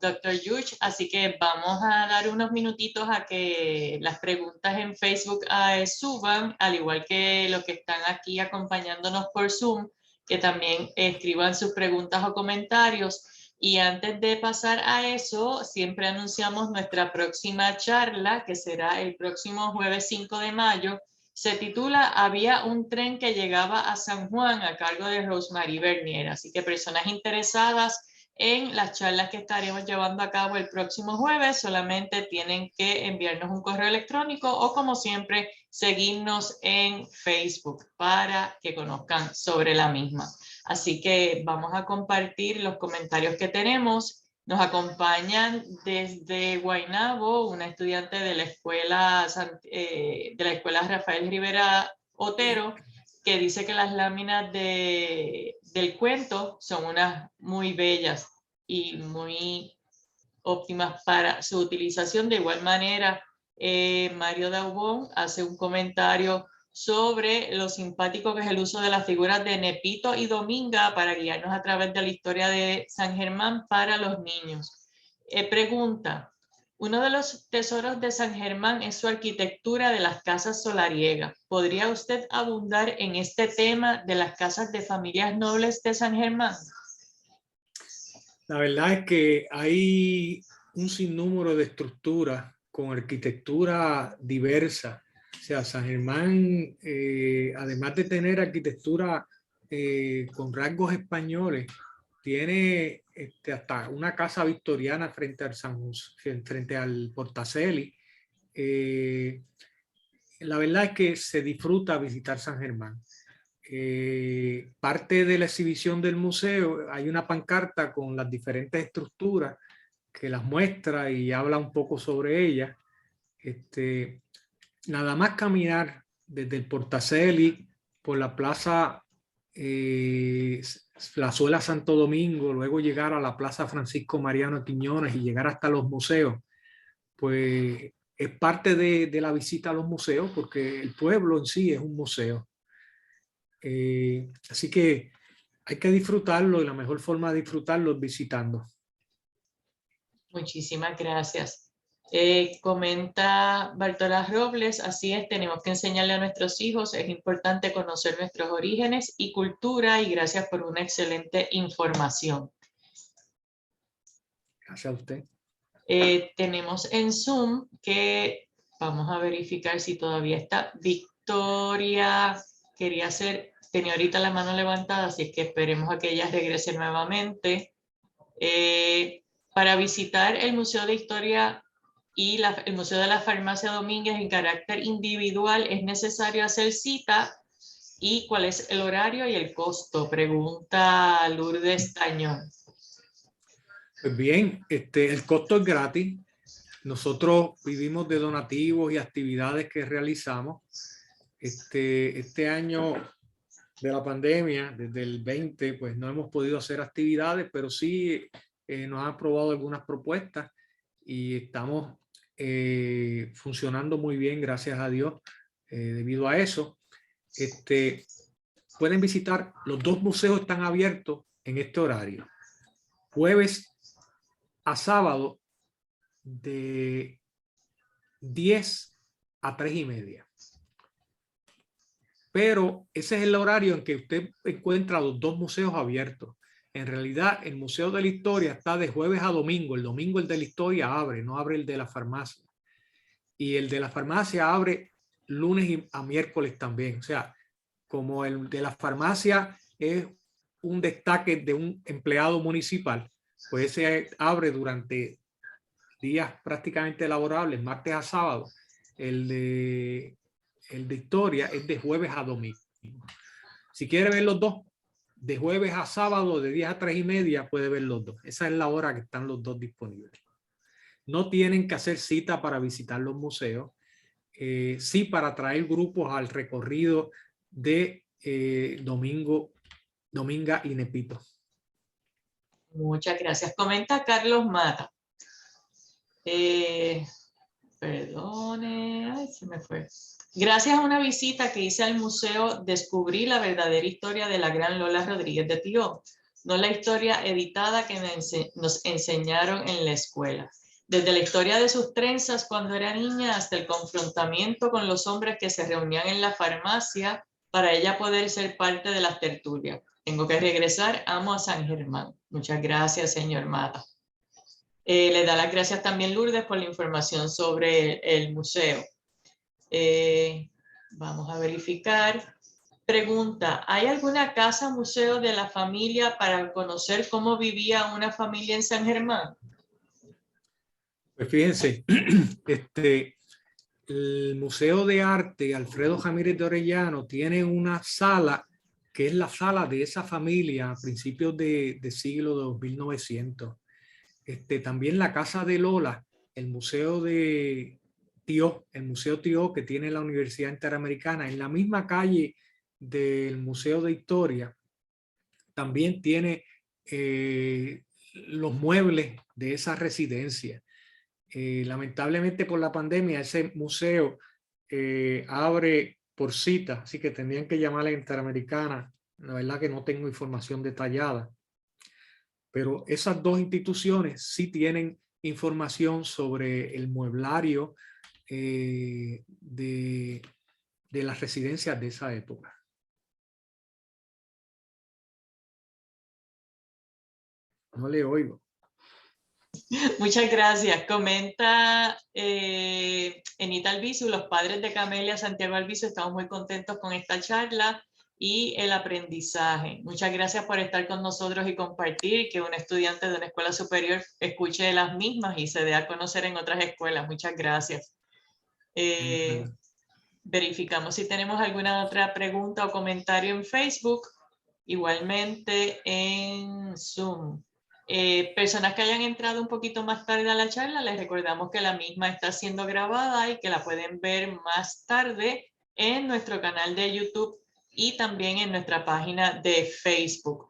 Dr. Yuch. Así que vamos a dar unos minutitos a que las preguntas en Facebook suban, al igual que los que están aquí acompañándonos por Zoom, que también escriban sus preguntas o comentarios. Y antes de pasar a eso, siempre anunciamos nuestra próxima charla, que será el próximo jueves 5 de mayo. Se titula Había un tren que llegaba a San Juan, a cargo de Rosemary Bernier. Así que personas interesadas en las charlas que estaremos llevando a cabo el próximo jueves solamente tienen que enviarnos un correo electrónico o, como siempre, seguirnos en Facebook para que conozcan sobre la misma. Así que vamos a compartir los comentarios que tenemos. Nos acompañan desde Guaynabo una estudiante de la escuela Rafael Rivera Otero, que dice que las láminas del cuento son unas muy bellas y muy óptimas para su utilización. De igual manera, Mario Daubón hace un comentario sobre lo simpático que es el uso de las figuras de Nepito y Dominga para guiarnos a través de la historia de San Germán para los niños. Pregunta: uno de los tesoros de San Germán es su arquitectura de las casas solariegas. ¿Podría usted abundar en este tema de las casas de familias nobles de San Germán? La verdad es que hay un sinnúmero de estructuras con arquitectura diversa. O sea, San Germán, además de tener arquitectura con rasgos españoles, tiene hasta una casa victoriana frente al Portaceli, la verdad es que se disfruta visitar San Germán. Parte de la exhibición del museo hay una pancarta con las diferentes estructuras que las muestra y habla un poco sobre ellas. Nada más caminar desde el Portaceli por la plaza Plazuela Santo Domingo, luego llegar a la plaza Francisco Mariano Quiñones y llegar hasta los museos, pues es parte de la visita a los museos, porque el pueblo en sí es un museo. Así que hay que disfrutarlo, y la mejor forma de disfrutarlo es visitando. Muchísimas gracias. Comenta Bartola Robles, así es, tenemos que enseñarle a nuestros hijos, es importante conocer nuestros orígenes y cultura, y gracias por una excelente información. Gracias a usted. Tenemos en Zoom que vamos a verificar si todavía está. Victoria tenía ahorita la mano levantada, así es que esperemos a que ella regrese nuevamente. Para visitar el Museo de Historia y el Museo de la Farmacia Domínguez en carácter individual, ¿es necesario hacer cita? ¿Y cuál es el horario y el costo? Pregunta Lourdes Tañón. Pues bien, el costo es gratis. Nosotros vivimos de donativos y actividades que realizamos. Este año de la pandemia, desde el 20, pues no hemos podido hacer actividades, pero sí nos han aprobado algunas propuestas y estamos funcionando muy bien, gracias a Dios, debido a eso. Pueden visitar, los dos museos están abiertos en este horario. Jueves a sábado de 10 a 3:30. Pero ese es el horario en que usted encuentra los dos museos abiertos. En realidad, el Museo de la Historia está de jueves a domingo. El domingo el de la Historia abre, no abre el de la farmacia. Y el de la farmacia abre lunes a miércoles también. O sea, como el de la farmacia es un destaque de un empleado municipal, pues se abre durante días prácticamente laborables, martes a sábado. El de Historia es de jueves a domingo. Si quiere ver los dos, de jueves a sábado, de 10 a 3:30, puede ver los dos. Esa es la hora que están los dos disponibles. No tienen que hacer cita para visitar los museos. Sí, para traer grupos al recorrido de Dominga y Nepito. Muchas gracias. Comenta Carlos Mata. Perdone, ay, se me fue. Gracias a una visita que hice al museo, descubrí la verdadera historia de la gran Lola Rodríguez de Tio, no la historia editada que nos enseñaron en la escuela. Desde la historia de sus trenzas cuando era niña hasta el confrontamiento con los hombres que se reunían en la farmacia para ella poder ser parte de las tertulias. Tengo que regresar, amo a San Germán. Muchas gracias, señor Mata. Le da las gracias también Lourdes por la información sobre el museo. Vamos a verificar. Pregunta, ¿hay alguna casa museo de la familia para conocer cómo vivía una familia en San Germán? Pues fíjense, el Museo de Arte Alfredo Ramírez de Orellano tiene una sala que es la sala de esa familia a principios de siglo de 1900. También la casa de Lola, el Museo de Tio, el Museo Tio que tiene la Universidad Interamericana en la misma calle del Museo de Historia, también tiene los muebles de esa residencia. Lamentablemente por la pandemia ese museo abre por cita, así que tendrían que llamar a la Interamericana. La verdad que no tengo información detallada, pero esas dos instituciones sí tienen información sobre el mueblario de las residencias de esa época. No le oigo. Muchas gracias. Comenta Enita Albizu, los padres de Camelia Santiago Albizu, estamos muy contentos con esta charla y el aprendizaje. Muchas gracias por estar con nosotros y compartir, que un estudiante de una escuela superior escuche las mismas y se dé a conocer en otras escuelas. Muchas gracias. Verificamos si tenemos alguna otra pregunta o comentario en Facebook, igualmente en Zoom. Personas que hayan entrado un poquito más tarde a la charla, les recordamos que la misma está siendo grabada y que la pueden ver más tarde en nuestro canal de YouTube y también en nuestra página de Facebook.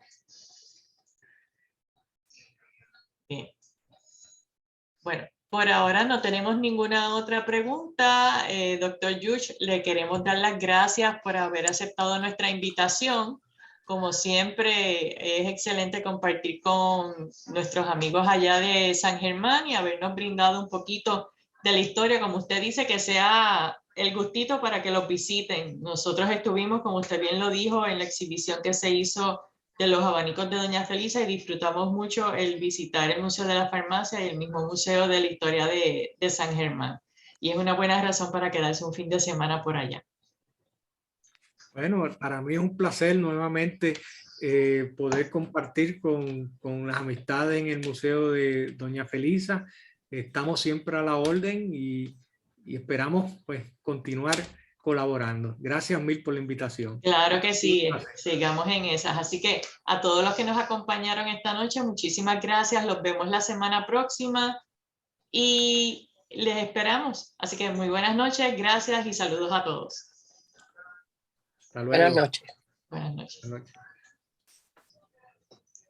Bien. Bueno, por ahora no tenemos ninguna otra pregunta. Doctor Yush, le queremos dar las gracias por haber aceptado nuestra invitación. Como siempre, es excelente compartir con nuestros amigos allá de San Germán y habernos brindado un poquito de la historia, como usted dice, que sea el gustito para que los visiten. Nosotros estuvimos, como usted bien lo dijo, en la exhibición que se hizo de los abanicos de Doña Felisa y disfrutamos mucho el visitar el Museo de la Farmacia y el mismo Museo de la Historia de San Germán. Y es una buena razón para quedarse un fin de semana por allá. Bueno, para mí es un placer nuevamente poder compartir con las amistades en el Museo de Doña Felisa. Estamos siempre a la orden y esperamos pues continuar colaborando. Gracias mil por la invitación. Claro que sí, sigamos en esas. Así que a todos los que nos acompañaron esta noche, muchísimas gracias. Los vemos la semana próxima y les esperamos. Así que muy buenas noches, gracias y saludos a todos. Hasta luego. Buenas noches. Buenas noches. Buenas noches.